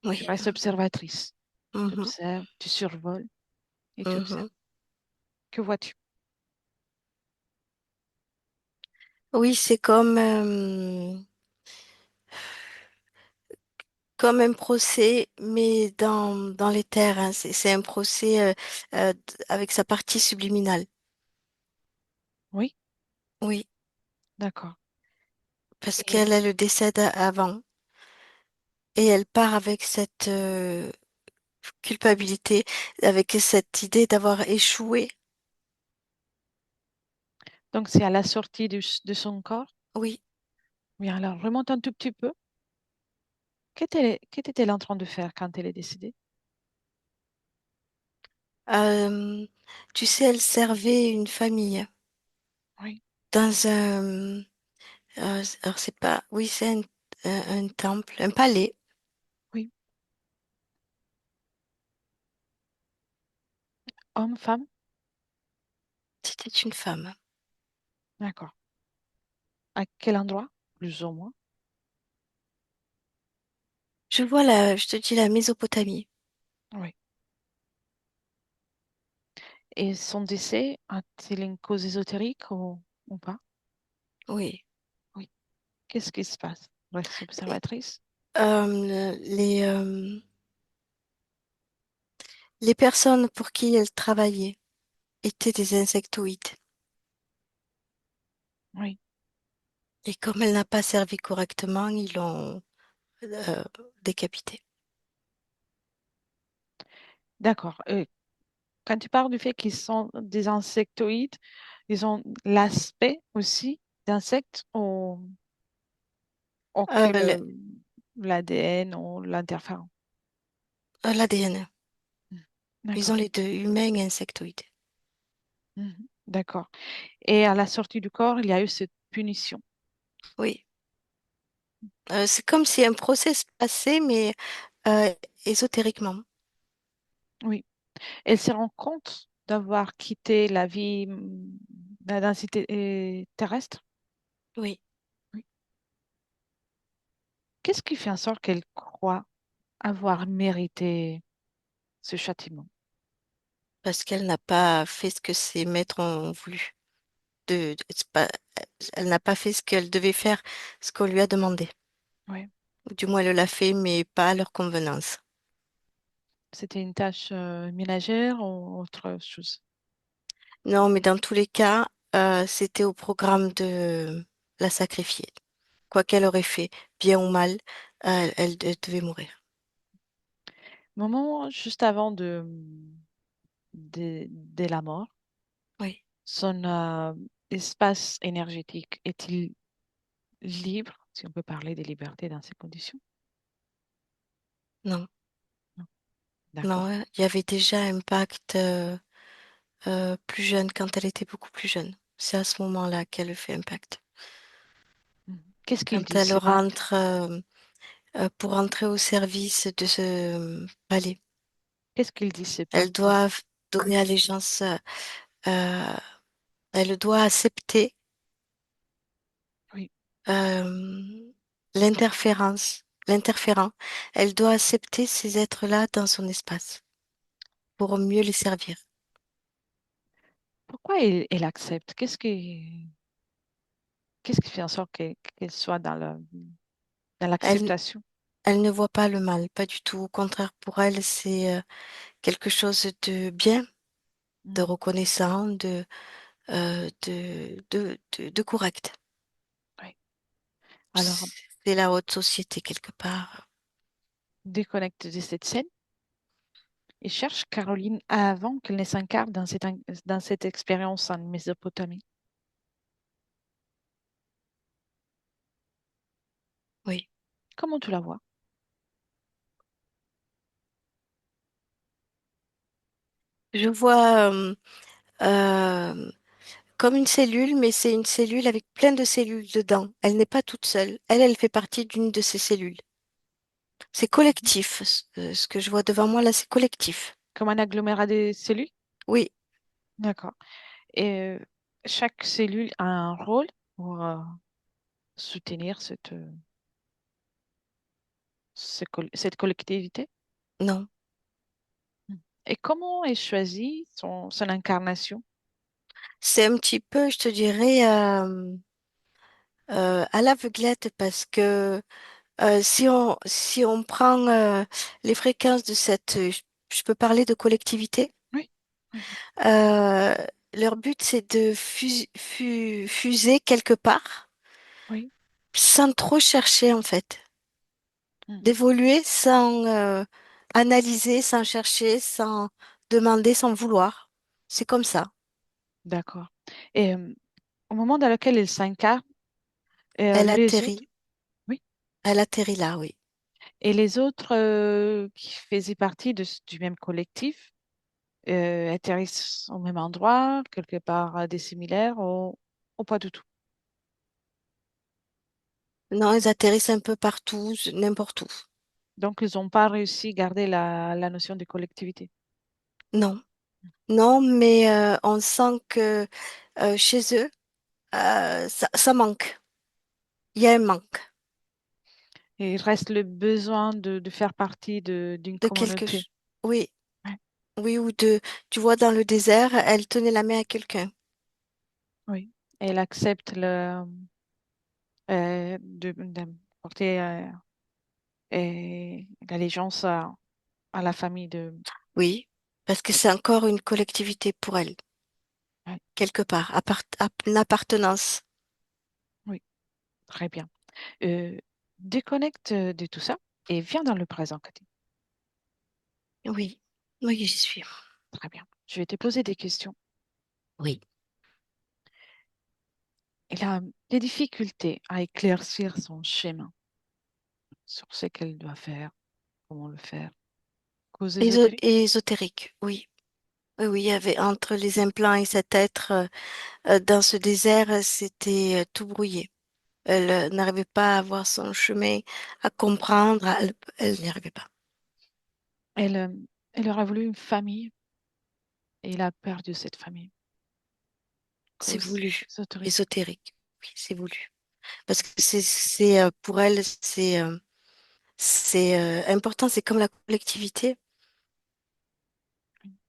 [SPEAKER 1] Tu
[SPEAKER 2] oui.
[SPEAKER 1] restes observatrice. Tu
[SPEAKER 2] Mhm,
[SPEAKER 1] observes, tu survoles et tu observes.
[SPEAKER 2] mhm.
[SPEAKER 1] Que vois-tu?
[SPEAKER 2] Oui, c'est comme un procès, mais dans les terres, hein. C'est un procès avec sa partie subliminale.
[SPEAKER 1] Oui,
[SPEAKER 2] Oui,
[SPEAKER 1] d'accord.
[SPEAKER 2] parce
[SPEAKER 1] Et
[SPEAKER 2] qu'elle, elle le décède avant et elle part avec cette culpabilité, avec cette idée d'avoir échoué.
[SPEAKER 1] donc, c'est à la sortie de son corps.
[SPEAKER 2] Oui.
[SPEAKER 1] Oui, alors remonte un tout petit peu. Qu'était-elle en train de faire quand elle est décédée?
[SPEAKER 2] Euh, Tu sais, elle servait une famille
[SPEAKER 1] Oui,
[SPEAKER 2] dans alors c'est pas, oui, c'est un temple, un palais.
[SPEAKER 1] oui. Homme, femme?
[SPEAKER 2] C'était une femme.
[SPEAKER 1] D'accord. À quel endroit? Plus ou moins.
[SPEAKER 2] Je te dis la Mésopotamie.
[SPEAKER 1] Oui. Et son décès a-t-il une cause ésotérique ou pas?
[SPEAKER 2] Oui.
[SPEAKER 1] Oui. Qu'est-ce qui se passe? Reste
[SPEAKER 2] Et,
[SPEAKER 1] observatrice?
[SPEAKER 2] les personnes pour qui elle travaillait étaient des insectoïdes.
[SPEAKER 1] Oui.
[SPEAKER 2] Et comme elle n'a pas servi correctement, ils l'ont euh, décapitée.
[SPEAKER 1] D'accord. Quand tu parles du fait qu'ils sont des insectoïdes, ils ont l'aspect aussi d'insectes ou que
[SPEAKER 2] Euh, le-
[SPEAKER 1] l'ADN ou l'interférent.
[SPEAKER 2] L'ADN.
[SPEAKER 1] Mm.
[SPEAKER 2] Ils ont
[SPEAKER 1] D'accord.
[SPEAKER 2] les deux, humains et insectoïdes.
[SPEAKER 1] Mhm. D'accord. Et à la sortie du corps, il y a eu cette punition.
[SPEAKER 2] Oui. C'est comme si un procès se passait, mais euh, ésotériquement.
[SPEAKER 1] Oui. Elle se rend compte d'avoir quitté la vie, la densité terrestre.
[SPEAKER 2] Oui.
[SPEAKER 1] Oui. Qu'est-ce qui fait en sorte qu'elle croit avoir mérité ce châtiment?
[SPEAKER 2] Parce qu'elle n'a pas fait ce que ses maîtres ont voulu. C'est pas, elle n'a pas fait ce qu'elle devait faire, ce qu'on lui a demandé.
[SPEAKER 1] Oui.
[SPEAKER 2] Ou du moins, elle l'a fait, mais pas à leur convenance.
[SPEAKER 1] C'était une tâche ménagère ou autre chose?
[SPEAKER 2] Non, mais dans tous les cas, c'était au programme de la sacrifier. Quoi qu'elle aurait fait, bien ou mal, elle devait mourir.
[SPEAKER 1] Moment juste avant de la mort,
[SPEAKER 2] Oui.
[SPEAKER 1] son espace énergétique est-il libre, si on peut parler des libertés dans ces conditions.
[SPEAKER 2] Non,
[SPEAKER 1] Non.
[SPEAKER 2] non,
[SPEAKER 1] D'accord.
[SPEAKER 2] il y avait déjà un pacte plus jeune quand elle était beaucoup plus jeune. C'est à ce moment-là qu'elle fait un pacte.
[SPEAKER 1] Mhm. Qu'est-ce qu'il
[SPEAKER 2] Quand
[SPEAKER 1] dit,
[SPEAKER 2] elle
[SPEAKER 1] ce pacte?
[SPEAKER 2] rentre pour entrer au service de ce palais,
[SPEAKER 1] Qu'est-ce qu'il dit, ce
[SPEAKER 2] elle
[SPEAKER 1] pacte?
[SPEAKER 2] doit donner allégeance, euh, elle doit accepter
[SPEAKER 1] Oui.
[SPEAKER 2] euh, l'interférent. Elle doit accepter ces êtres-là dans son espace pour mieux les servir.
[SPEAKER 1] Pourquoi elle accepte? Qu'est-ce qui fait en sorte qu'elle soit dans
[SPEAKER 2] Elle,
[SPEAKER 1] l'acceptation?
[SPEAKER 2] elle ne voit pas le mal, pas du tout. Au contraire, pour elle, c'est quelque chose de bien, de
[SPEAKER 1] Mhm.
[SPEAKER 2] reconnaissant, de correct.
[SPEAKER 1] Oui. Alors,
[SPEAKER 2] C'est la haute société quelque part.
[SPEAKER 1] déconnecte de cette scène et cherche Caroline avant qu'elle ne s'incarne dans cette expérience en Mésopotamie.
[SPEAKER 2] Oui.
[SPEAKER 1] Comment tu la vois?
[SPEAKER 2] Je vois comme une cellule, mais c'est une cellule avec plein de cellules dedans. Elle n'est pas toute seule. Elle fait partie d'une de ces cellules. C'est
[SPEAKER 1] Mhm.
[SPEAKER 2] collectif. Ce que je vois devant moi là, c'est collectif.
[SPEAKER 1] Comme un agglomérat de cellules?
[SPEAKER 2] Oui,
[SPEAKER 1] D'accord. Et chaque cellule a un rôle pour soutenir cette collectivité.
[SPEAKER 2] non.
[SPEAKER 1] Mm. Et comment est choisie son incarnation?
[SPEAKER 2] C'est un petit peu, je te dirais, à l'aveuglette parce que si on prend les fréquences de cette, je peux parler de collectivité,
[SPEAKER 1] Oui, oui, oui.
[SPEAKER 2] euh, leur but c'est de fuser quelque part
[SPEAKER 1] Oui.
[SPEAKER 2] sans trop chercher en fait,
[SPEAKER 1] Mhm.
[SPEAKER 2] d'évoluer sans analyser, sans chercher, sans demander, sans vouloir. C'est comme ça.
[SPEAKER 1] D'accord. Et au moment dans lequel il s'incarne,
[SPEAKER 2] Elle
[SPEAKER 1] les autres,
[SPEAKER 2] atterrit,
[SPEAKER 1] oui,
[SPEAKER 2] elle atterrit là, oui.
[SPEAKER 1] et les autres qui faisaient partie du même collectif atterrissent au même endroit, quelque part des similaires, ou pas du tout.
[SPEAKER 2] Non, ils atterrissent un peu partout, n'importe où.
[SPEAKER 1] Donc, ils n'ont pas réussi à garder la notion de collectivité.
[SPEAKER 2] Non, non, mais on sent que chez eux, ça manque. Il y a un manque
[SPEAKER 1] Et il reste le besoin de faire partie d'une
[SPEAKER 2] de quelque
[SPEAKER 1] communauté.
[SPEAKER 2] chose. Oui,
[SPEAKER 1] Ouais.
[SPEAKER 2] oui, ou de, tu vois, dans le désert, elle tenait la main à quelqu'un.
[SPEAKER 1] Oui. Et elle accepte de porter l'allégeance à la famille de.
[SPEAKER 2] Oui, parce que c'est encore une collectivité pour elle,
[SPEAKER 1] Ouais.
[SPEAKER 2] quelque part, une appartenance.
[SPEAKER 1] Oui, très bien. Euh, Déconnecte de tout ça et viens dans le présent, Cathy.
[SPEAKER 2] Oui, oui, j'y suis.
[SPEAKER 1] Très bien. Je vais te poser des questions.
[SPEAKER 2] Oui.
[SPEAKER 1] Elle a des difficultés à éclaircir son schéma sur ce qu'elle doit faire, comment le faire. Cause ésotérique?
[SPEAKER 2] Ésotérique, oui. Oui, oui, il y avait entre les implants et cet être dans ce désert, c'était tout brouillé. Elle n'arrivait pas à voir son chemin, à comprendre, elle n'y arrivait pas.
[SPEAKER 1] Elle, euh, elle aurait voulu une famille et elle a perdu cette famille.
[SPEAKER 2] C'est
[SPEAKER 1] Cause
[SPEAKER 2] voulu,
[SPEAKER 1] ésotérique.
[SPEAKER 2] ésotérique. Oui, c'est voulu. Parce que pour elle, c'est important, c'est comme la collectivité.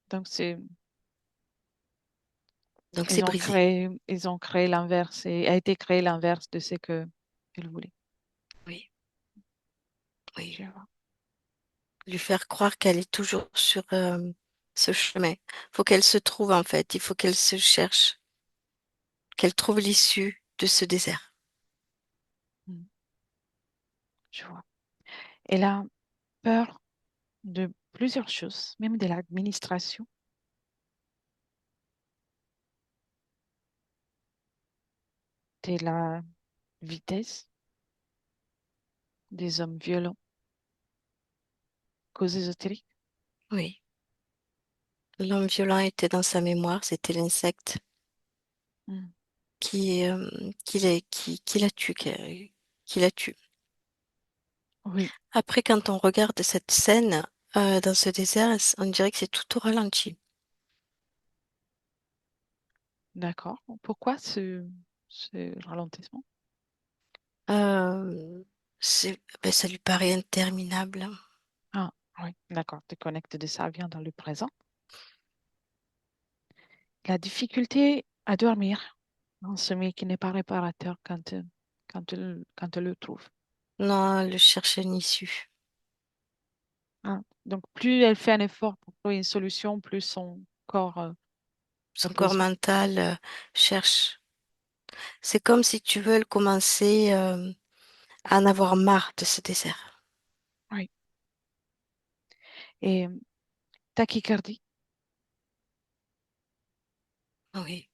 [SPEAKER 1] Donc,
[SPEAKER 2] Donc c'est brisé.
[SPEAKER 1] ils ont créé l'inverse et a été créé l'inverse de ce que elle voulait.
[SPEAKER 2] Oui, oui.
[SPEAKER 1] Je vois.
[SPEAKER 2] Lui faire croire qu'elle est toujours sur ce chemin. Faut qu'elle se trouve en fait. Il faut qu'elle se cherche, qu'elle trouve l'issue de ce désert.
[SPEAKER 1] Mm, je vois. Elle a peur de plusieurs choses, même de l'administration, de la vitesse, Des hommes violents, cause ésotérique.
[SPEAKER 2] Oui. L'homme violent était dans sa mémoire, c'était l'insecte
[SPEAKER 1] Hmm.
[SPEAKER 2] qui, qui la tue, qui la tue.
[SPEAKER 1] Oui,
[SPEAKER 2] Après, quand on regarde cette scène dans ce désert, on dirait que c'est tout au ralenti.
[SPEAKER 1] d'accord. Pourquoi ce ralentissement?
[SPEAKER 2] Euh, ça lui paraît interminable.
[SPEAKER 1] Ah, oui, d'accord. Tu connectes de ça vient dans le présent. La difficulté à dormir, un sommeil qui n'est pas réparateur quand tu le trouves.
[SPEAKER 2] Non, elle cherchait une issue.
[SPEAKER 1] Ah, donc, plus elle fait un effort pour trouver une solution, plus son corps
[SPEAKER 2] Son corps
[SPEAKER 1] repose.
[SPEAKER 2] mental cherche. C'est comme si tu veux commencer à en avoir marre de ce désert.
[SPEAKER 1] Oui. Et tachycardie.
[SPEAKER 2] Oui,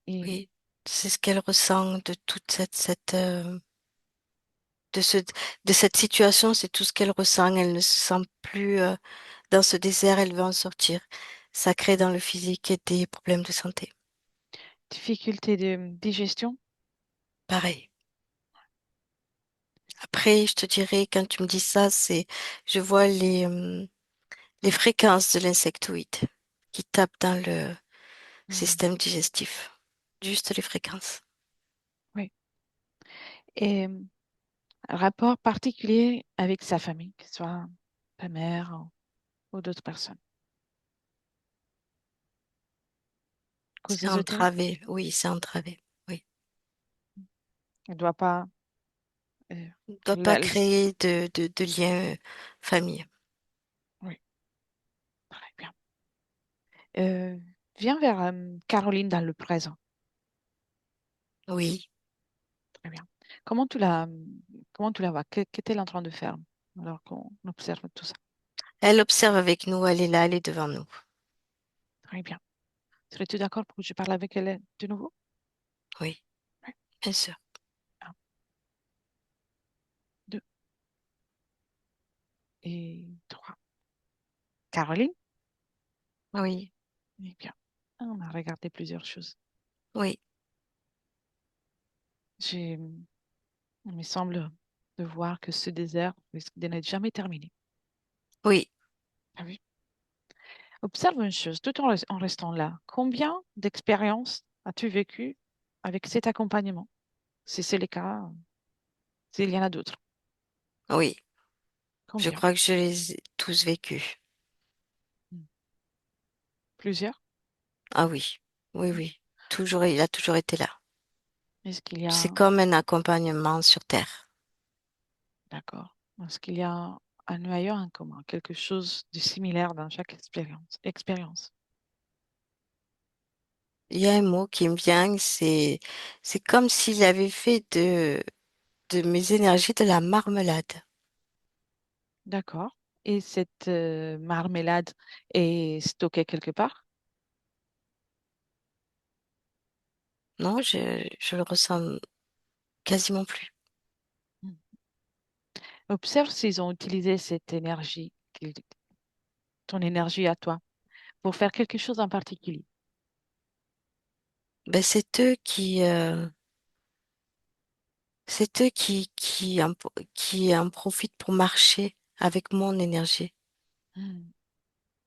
[SPEAKER 1] Et
[SPEAKER 2] oui. C'est ce qu'elle ressent de toute de ce, de cette situation, c'est tout ce qu'elle ressent. Elle ne se sent plus dans ce désert, elle veut en sortir. Ça crée dans le physique des problèmes de santé.
[SPEAKER 1] difficulté de digestion.
[SPEAKER 2] Pareil. Après, je te dirais, quand tu me dis ça, je vois les fréquences de l'insectoïde qui tapent dans le
[SPEAKER 1] Mhm.
[SPEAKER 2] système digestif. Juste les fréquences.
[SPEAKER 1] Oui. Et un rapport particulier avec sa famille, que ce soit ta mère ou d'autres personnes. Cause
[SPEAKER 2] C'est
[SPEAKER 1] ésotérique.
[SPEAKER 2] entravé. Oui, c'est entravé. Oui.
[SPEAKER 1] Elle ne doit pas. euh,
[SPEAKER 2] On ne doit pas
[SPEAKER 1] la- le-
[SPEAKER 2] créer de lien famille.
[SPEAKER 1] Oui, très bien. Euh, Viens vers Caroline dans le présent.
[SPEAKER 2] Oui.
[SPEAKER 1] Très bien. Comment tu la vois? Qu'est-elle en train de faire alors qu'on observe tout ça?
[SPEAKER 2] Elle observe avec nous, elle est là, elle est devant nous.
[SPEAKER 1] Très bien. Serais-tu d'accord pour que je parle avec elle de nouveau?
[SPEAKER 2] Oui,
[SPEAKER 1] Oui.
[SPEAKER 2] bien sûr.
[SPEAKER 1] Un, deux et trois. Caroline?
[SPEAKER 2] Oui,
[SPEAKER 1] Eh bien, on a regardé plusieurs choses.
[SPEAKER 2] oui,
[SPEAKER 1] J'ai, il me semble de voir que ce désert risque de n'être jamais terminé.
[SPEAKER 2] oui.
[SPEAKER 1] Ah oui. Observe une chose, tout en restant là. Combien d'expériences as-tu vécu avec cet accompagnement? Si c'est le cas, s'il y en a d'autres.
[SPEAKER 2] Oui, je
[SPEAKER 1] Combien?
[SPEAKER 2] crois que je les ai tous vécus.
[SPEAKER 1] Hmm. Plusieurs?
[SPEAKER 2] Ah oui, oui,
[SPEAKER 1] Hmm.
[SPEAKER 2] oui. Toujours, il a toujours été là.
[SPEAKER 1] Est-ce qu'il y
[SPEAKER 2] C'est
[SPEAKER 1] a,
[SPEAKER 2] comme un accompagnement sur Terre.
[SPEAKER 1] d'accord, est-ce qu'il y a un noyau en commun, quelque chose de similaire dans chaque expérience?
[SPEAKER 2] Il y a un mot qui me vient, c'est comme s'il avait fait de mes énergies de la marmelade.
[SPEAKER 1] D'accord. Et cette marmelade est stockée quelque part?
[SPEAKER 2] Non, je le ressens quasiment plus.
[SPEAKER 1] Hmm. Observe s'ils ont utilisé cette énergie, ton énergie à toi, pour faire quelque chose en particulier.
[SPEAKER 2] Ben, c'est eux qui en profitent pour marcher avec mon énergie.
[SPEAKER 1] Hmm.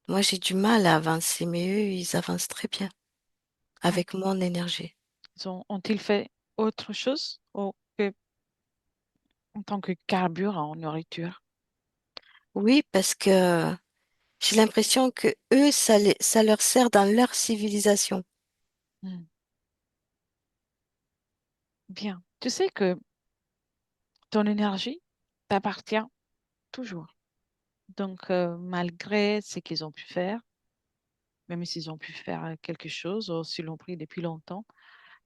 [SPEAKER 2] Moi, j'ai du mal à avancer, mais eux, ils avancent très bien
[SPEAKER 1] Oui.
[SPEAKER 2] avec mon énergie.
[SPEAKER 1] Ont-ils fait autre chose en tant que carburant en nourriture?
[SPEAKER 2] Oui, parce que j'ai l'impression que eux, ça leur sert dans leur civilisation.
[SPEAKER 1] Hmm. Bien. Tu sais que ton énergie t'appartient toujours. Donc, malgré ce qu'ils ont pu faire, même s'ils ont pu faire quelque chose ou s'ils l'ont pris depuis longtemps,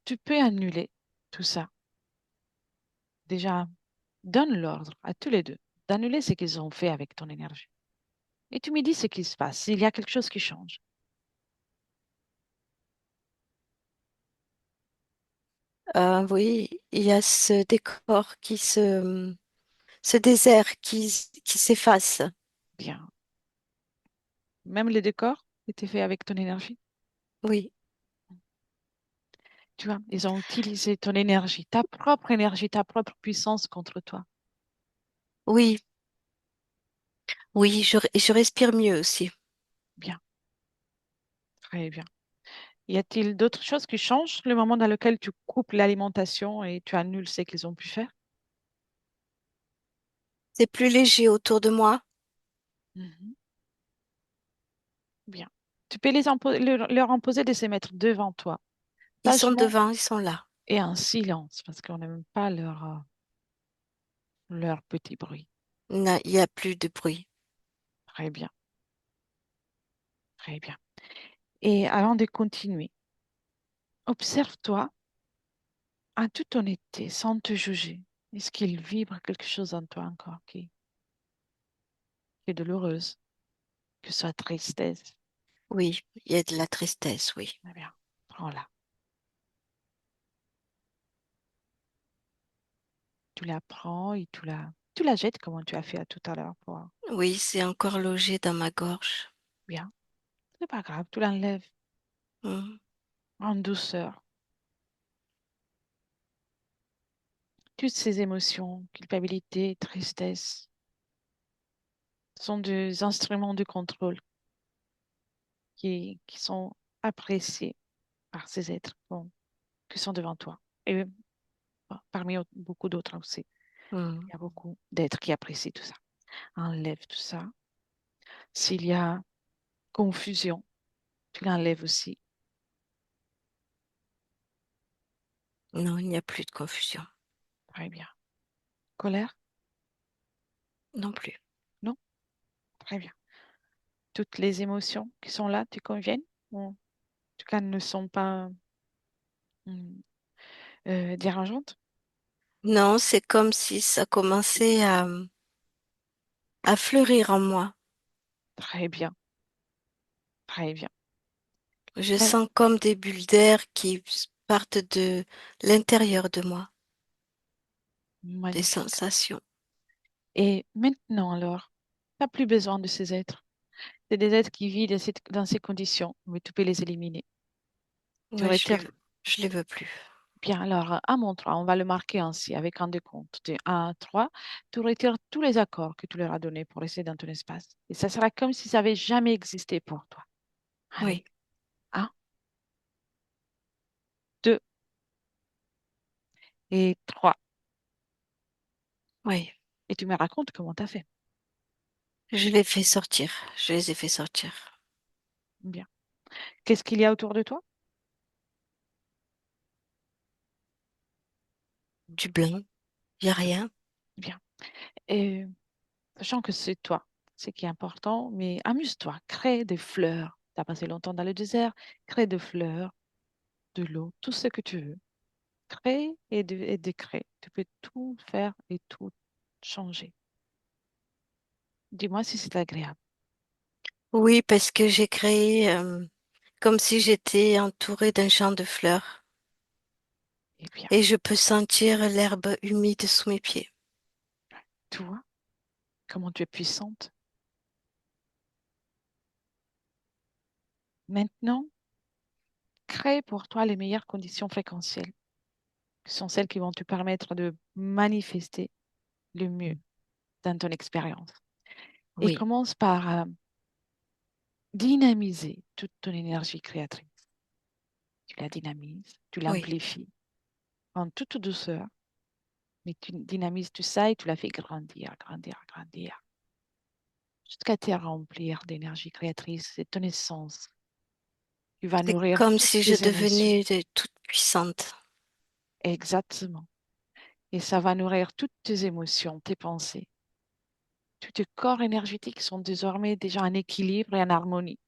[SPEAKER 1] tu peux annuler tout ça. Déjà, donne l'ordre à tous les deux d'annuler ce qu'ils ont fait avec ton énergie. Et tu me dis ce qui se passe, s'il y a quelque chose qui change.
[SPEAKER 2] Oui, il y a ce décor ce désert qui s'efface.
[SPEAKER 1] Bien. Même les décors étaient faits avec ton énergie.
[SPEAKER 2] Oui,
[SPEAKER 1] Tu vois, ils ont utilisé ton énergie, ta propre puissance contre toi.
[SPEAKER 2] oui, oui, je respire mieux aussi.
[SPEAKER 1] Bien, très bien. Y a-t-il d'autres choses qui changent le moment dans lequel tu coupes l'alimentation et tu annules ce qu'ils ont pu faire?
[SPEAKER 2] C'est plus léger autour de moi.
[SPEAKER 1] Mhm. Bien. Tu peux leur imposer de se mettre devant toi,
[SPEAKER 2] Ils sont
[SPEAKER 1] sagement
[SPEAKER 2] devant, ils sont là.
[SPEAKER 1] et en silence, parce qu'on n'aime pas leur petit bruit.
[SPEAKER 2] Non, il n'y a plus de bruit.
[SPEAKER 1] Très bien, très bien. Et avant de continuer, observe-toi en toute honnêteté, sans te juger. Est-ce qu'il vibre quelque chose en toi encore qui est douloureuse, que ce soit tristesse?
[SPEAKER 2] Oui, il y a de la tristesse, oui.
[SPEAKER 1] Eh bien, prends-la. Tu la prends et tu la jettes comme tu as fait à tout à l'heure.
[SPEAKER 2] Oui, c'est encore logé dans ma gorge.
[SPEAKER 1] Bien, c'est pas grave, tu l'enlèves
[SPEAKER 2] Hmm.
[SPEAKER 1] en douceur. Toutes ces émotions, culpabilité, tristesse, sont des instruments de contrôle qui sont appréciés par ces êtres bon, qui sont devant toi. Et bon, parmi beaucoup d'autres aussi.
[SPEAKER 2] Hmm.
[SPEAKER 1] Il y a beaucoup d'êtres qui apprécient tout ça. Enlève tout ça. S'il y a confusion, tu l'enlèves aussi.
[SPEAKER 2] Non, il n'y a plus de confusion.
[SPEAKER 1] Très bien. Colère?
[SPEAKER 2] Non plus.
[SPEAKER 1] Non? Très bien. Toutes les émotions qui sont là te conviennent? Ou en tout cas, ne sont pas hum, dérangeantes?
[SPEAKER 2] Non, c'est comme si ça commençait à fleurir en moi.
[SPEAKER 1] Très bien. Très bien.
[SPEAKER 2] Je
[SPEAKER 1] Ma-
[SPEAKER 2] sens comme des bulles d'air qui partent de l'intérieur de moi, des
[SPEAKER 1] Magnifique.
[SPEAKER 2] sensations.
[SPEAKER 1] Et maintenant, alors, tu n'as plus besoin de ces êtres. C'est des êtres qui vivent dans ces conditions, mais tu peux les éliminer. Tu
[SPEAKER 2] Ouais,
[SPEAKER 1] retires
[SPEAKER 2] je les veux plus.
[SPEAKER 1] bien. Alors, à mon 3, on va le marquer ainsi, avec un décompte de 1 à 3. Tu retires tous les accords que tu leur as donnés pour rester dans ton espace. Et ça sera comme si ça n'avait jamais existé pour toi. Allez,
[SPEAKER 2] Oui,
[SPEAKER 1] 1, 2 et 3.
[SPEAKER 2] oui.
[SPEAKER 1] Et tu me racontes comment tu as fait.
[SPEAKER 2] Je les fais sortir. Je les ai fait sortir.
[SPEAKER 1] Bien. Qu'est-ce qu'il y a autour de toi?
[SPEAKER 2] Du blanc, il n'y a rien.
[SPEAKER 1] Bien. Et sachant que c'est toi, ce qui est important, mais amuse-toi, crée des fleurs. Tu as passé longtemps dans le désert, crée des fleurs, de l'eau, tout ce que tu veux. Crée et décrée. Tu peux tout faire et tout changer. Dis-moi si c'est agréable.
[SPEAKER 2] Oui, parce que j'ai créé comme si j'étais entourée d'un champ de fleurs
[SPEAKER 1] Eh bien,
[SPEAKER 2] et je peux sentir l'herbe humide sous mes pieds.
[SPEAKER 1] tu vois comment tu es puissante. Maintenant, crée pour toi les meilleures conditions fréquentielles, qui sont celles qui vont te permettre de manifester le mieux dans ton expérience. Et
[SPEAKER 2] Oui,
[SPEAKER 1] commence par dynamiser toute ton énergie créatrice. Tu la dynamises, tu
[SPEAKER 2] oui.
[SPEAKER 1] l'amplifies en toute douceur, mais tu dynamises tout ça et tu la fais grandir, grandir, grandir, jusqu'à te remplir d'énergie créatrice. C'est ton essence qui va
[SPEAKER 2] C'est
[SPEAKER 1] nourrir
[SPEAKER 2] comme
[SPEAKER 1] toutes
[SPEAKER 2] si je
[SPEAKER 1] tes émotions.
[SPEAKER 2] devenais toute puissante.
[SPEAKER 1] Exactement. Et ça va nourrir toutes tes émotions, tes pensées. Tous tes corps énergétiques sont désormais déjà en équilibre et en harmonie.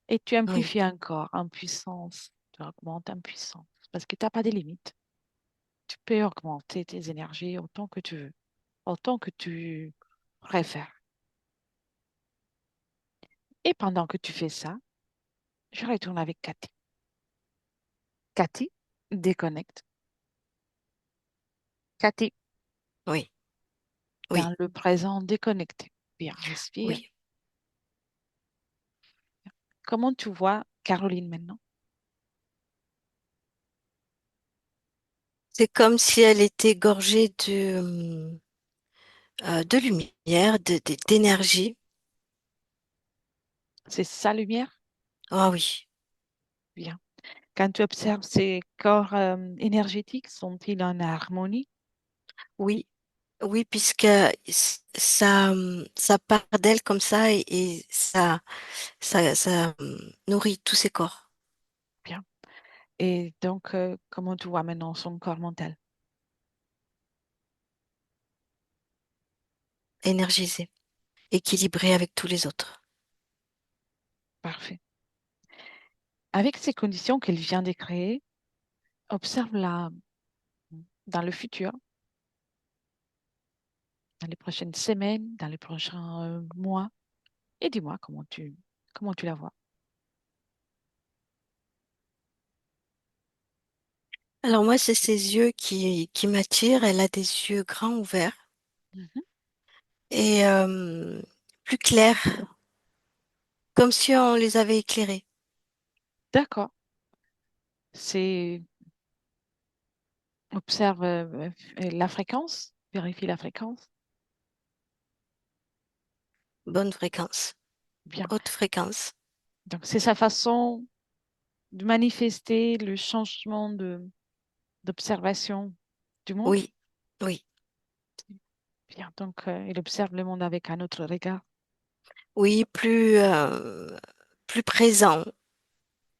[SPEAKER 1] Et tu
[SPEAKER 2] Oui,
[SPEAKER 1] amplifies encore en puissance. Tu augmentes en puissance parce que tu n'as pas de limites. Tu peux augmenter tes énergies autant que tu veux, autant que tu préfères. Et pendant que tu fais ça, je retourne avec Cathy. Cathy, déconnecte. Cathy,
[SPEAKER 2] Oui,
[SPEAKER 1] dans
[SPEAKER 2] oui,
[SPEAKER 1] le présent déconnecté. Bien, respire.
[SPEAKER 2] oui.
[SPEAKER 1] Comment tu vois Caroline maintenant?
[SPEAKER 2] C'est comme si elle était gorgée de lumière, d'énergie.
[SPEAKER 1] C'est sa lumière?
[SPEAKER 2] Ah oui,
[SPEAKER 1] Bien. Quand tu observes ces corps énergétiques, sont-ils en harmonie?
[SPEAKER 2] oui, oui, puisque ça part d'elle comme ça et ça nourrit tous ses corps
[SPEAKER 1] Bien. Et donc, comment tu vois maintenant son corps mental?
[SPEAKER 2] énergisés, équilibrés avec tous les autres.
[SPEAKER 1] Parfait. Avec ces conditions qu'elle vient de créer, observe-la dans le futur, dans les prochaines semaines, dans les prochains mois, et dis-moi comment tu la vois.
[SPEAKER 2] Alors moi, c'est ses yeux qui m'attirent. Elle a des yeux grands ouverts
[SPEAKER 1] Mhm.
[SPEAKER 2] et plus clairs, comme si on les avait éclairés.
[SPEAKER 1] D'accord. C'est observe la fréquence, vérifie la fréquence.
[SPEAKER 2] Bonne fréquence,
[SPEAKER 1] Bien.
[SPEAKER 2] haute fréquence.
[SPEAKER 1] Donc, c'est sa façon de manifester le changement d'observation du monde.
[SPEAKER 2] Oui, oui,
[SPEAKER 1] Bien. Donc, il observe le monde avec un autre regard.
[SPEAKER 2] oui, plus présent,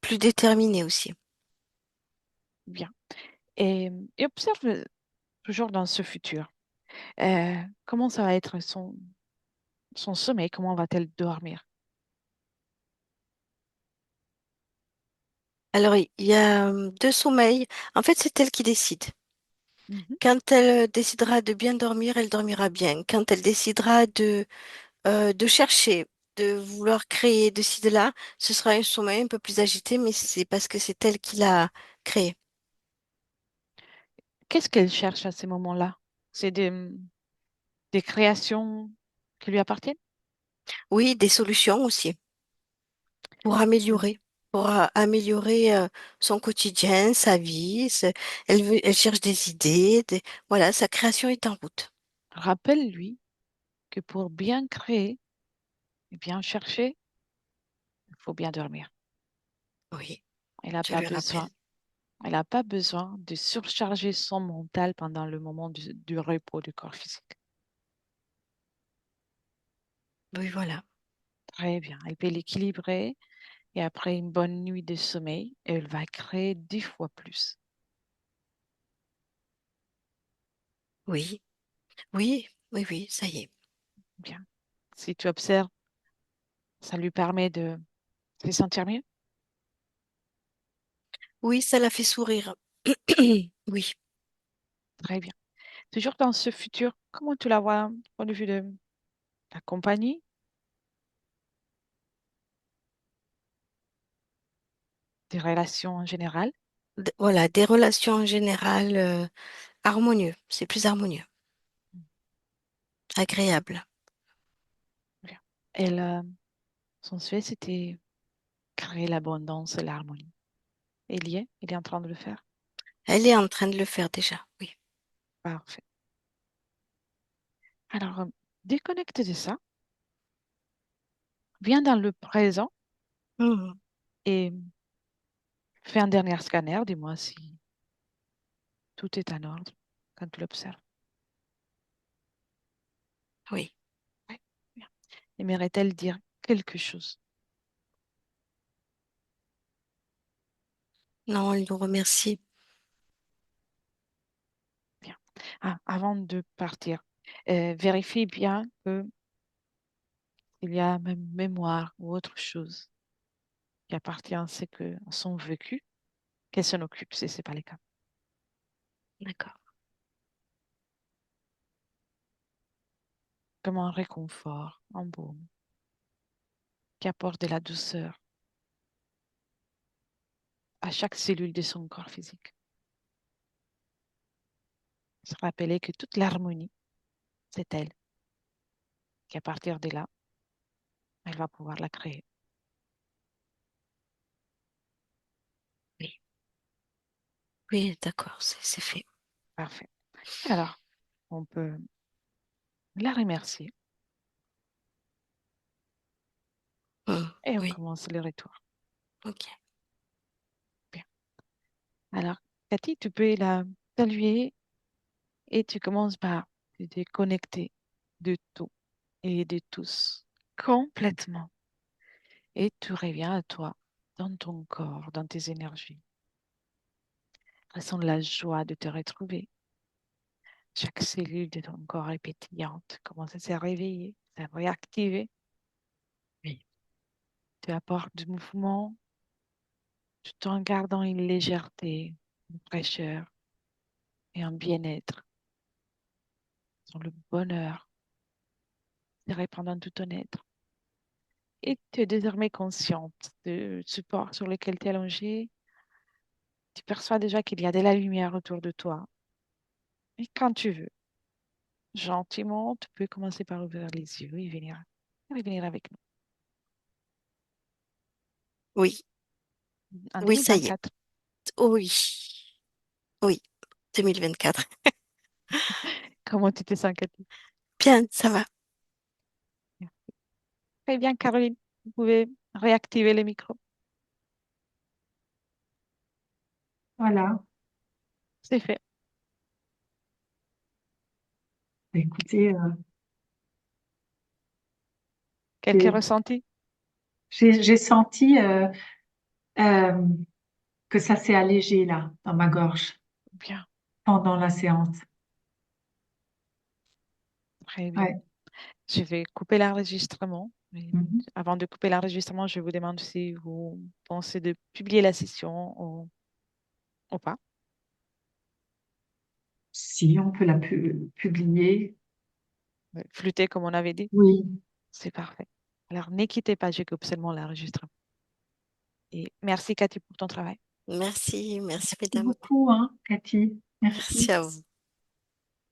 [SPEAKER 2] plus déterminé aussi.
[SPEAKER 1] Bien. Et, et observe toujours dans ce futur. Euh, comment ça va être son sommeil? Comment va-t-elle dormir?
[SPEAKER 2] Alors, il y a deux sommeils. En fait, c'est elle qui décide.
[SPEAKER 1] Mhm.
[SPEAKER 2] Quand elle décidera de bien dormir, elle dormira bien. Quand elle décidera de chercher, de vouloir créer de ci, de là, ce sera un sommeil un peu plus agité, mais c'est parce que c'est elle qui l'a créé.
[SPEAKER 1] Qu'est-ce qu'elle cherche à ces moments-là? C'est des créations qui lui appartiennent?
[SPEAKER 2] Oui, des solutions aussi pour
[SPEAKER 1] Bien.
[SPEAKER 2] améliorer, pour améliorer son quotidien, sa vie. Elle cherche des idées. Voilà, sa création est en route.
[SPEAKER 1] Rappelle-lui que pour bien créer et bien chercher, il faut bien dormir.
[SPEAKER 2] Oui,
[SPEAKER 1] Elle n'a
[SPEAKER 2] je
[SPEAKER 1] pas
[SPEAKER 2] lui rappelle.
[SPEAKER 1] besoin. Elle n'a pas besoin de surcharger son mental pendant le moment du repos du corps physique.
[SPEAKER 2] Oui, voilà.
[SPEAKER 1] Très bien. Elle peut l'équilibrer et après une bonne nuit de sommeil, elle va créer 10 fois plus.
[SPEAKER 2] Oui, oui, oui, oui, ça y est.
[SPEAKER 1] Bien. Si tu observes, ça lui permet de se sentir mieux.
[SPEAKER 2] Oui, ça l'a fait sourire. Oui.
[SPEAKER 1] Très bien. Toujours dans ce futur, comment tu la vois du point de vue de la compagnie, des relations en général?
[SPEAKER 2] Voilà, des relations en général harmonieux. C'est plus harmonieux, agréable.
[SPEAKER 1] Bien. Elle, son souhait, c'était créer l'abondance et l'harmonie. Il est en train de le faire.
[SPEAKER 2] Elle est en train de le faire déjà. Oui.
[SPEAKER 1] Parfait. Alors, déconnecte de ça, viens dans le présent
[SPEAKER 2] Mhm.
[SPEAKER 1] et fais un dernier scanner. Dis-moi si tout est en ordre quand tu l'observes.
[SPEAKER 2] Oui.
[SPEAKER 1] Ouais, bien. Aimerait-elle dire quelque chose?
[SPEAKER 2] Non, elle nous remercie.
[SPEAKER 1] Bien. Ah, avant de partir, vérifie bien qu'il y a même mémoire ou autre chose qui appartient à ce que son vécu, qu'elle s'en occupe si ce n'est pas le cas.
[SPEAKER 2] D'accord.
[SPEAKER 1] Comme un réconfort, un baume qui apporte de la douceur à chaque cellule de son corps physique. Se rappeler que toute l'harmonie, c'est elle, qu'à partir de là, elle va pouvoir la créer.
[SPEAKER 2] Oui, oui, d'accord, c'est fait.
[SPEAKER 1] Parfait. Alors, on peut la remercier et on
[SPEAKER 2] Oui,
[SPEAKER 1] commence le retour.
[SPEAKER 2] ok.
[SPEAKER 1] Bien. Alors, Cathy, tu peux la saluer et tu commences par te déconnecter de tout et de tous complètement. Et tu reviens à toi, dans ton corps, dans tes énergies. Ressens la joie de te retrouver. Chaque cellule de ton corps est pétillante, commence à se réveiller, à se réactiver.
[SPEAKER 2] Oui,
[SPEAKER 1] Tu apportes du mouvement tout en gardant une légèreté, une fraîcheur et un bien-être. Dans le bonheur se répand dans tout ton être. Et tu es désormais consciente du support sur lequel tu es allongé. Tu perçois déjà qu'il y a de la lumière autour de toi. Et quand tu veux, gentiment, tu peux commencer par ouvrir les yeux et venir avec
[SPEAKER 2] oui,
[SPEAKER 1] nous. En
[SPEAKER 2] oui, ça y est.
[SPEAKER 1] 2024,
[SPEAKER 2] Oui, oui, 2024.
[SPEAKER 1] comment tu te sens, Cathy?
[SPEAKER 2] Bien, ça va.
[SPEAKER 1] Très bien, Caroline. Vous pouvez réactiver les micros.
[SPEAKER 3] Voilà.
[SPEAKER 1] C'est fait.
[SPEAKER 3] Écoutez,
[SPEAKER 1] Quelques
[SPEAKER 3] j'ai
[SPEAKER 1] ressentis?
[SPEAKER 3] j'ai senti euh, que ça s'est allégé là, dans ma gorge,
[SPEAKER 1] Bien,
[SPEAKER 3] pendant la séance.
[SPEAKER 1] très bien.
[SPEAKER 3] Ouais.
[SPEAKER 1] Je vais couper l'enregistrement. Mais
[SPEAKER 3] Mhm.
[SPEAKER 1] avant de couper l'enregistrement, je vous demande si vous pensez de publier la session ou pas.
[SPEAKER 3] Si on peut la publier,
[SPEAKER 1] Flûter, comme on avait dit.
[SPEAKER 3] oui.
[SPEAKER 1] C'est parfait. Alors, ne quittez pas, je coupe seulement l'enregistrement. Et merci, Cathy, pour ton travail.
[SPEAKER 2] Merci, merci,
[SPEAKER 3] Merci
[SPEAKER 2] mesdames.
[SPEAKER 3] beaucoup, hein, Cathy.
[SPEAKER 2] Merci
[SPEAKER 3] Merci.
[SPEAKER 2] à vous.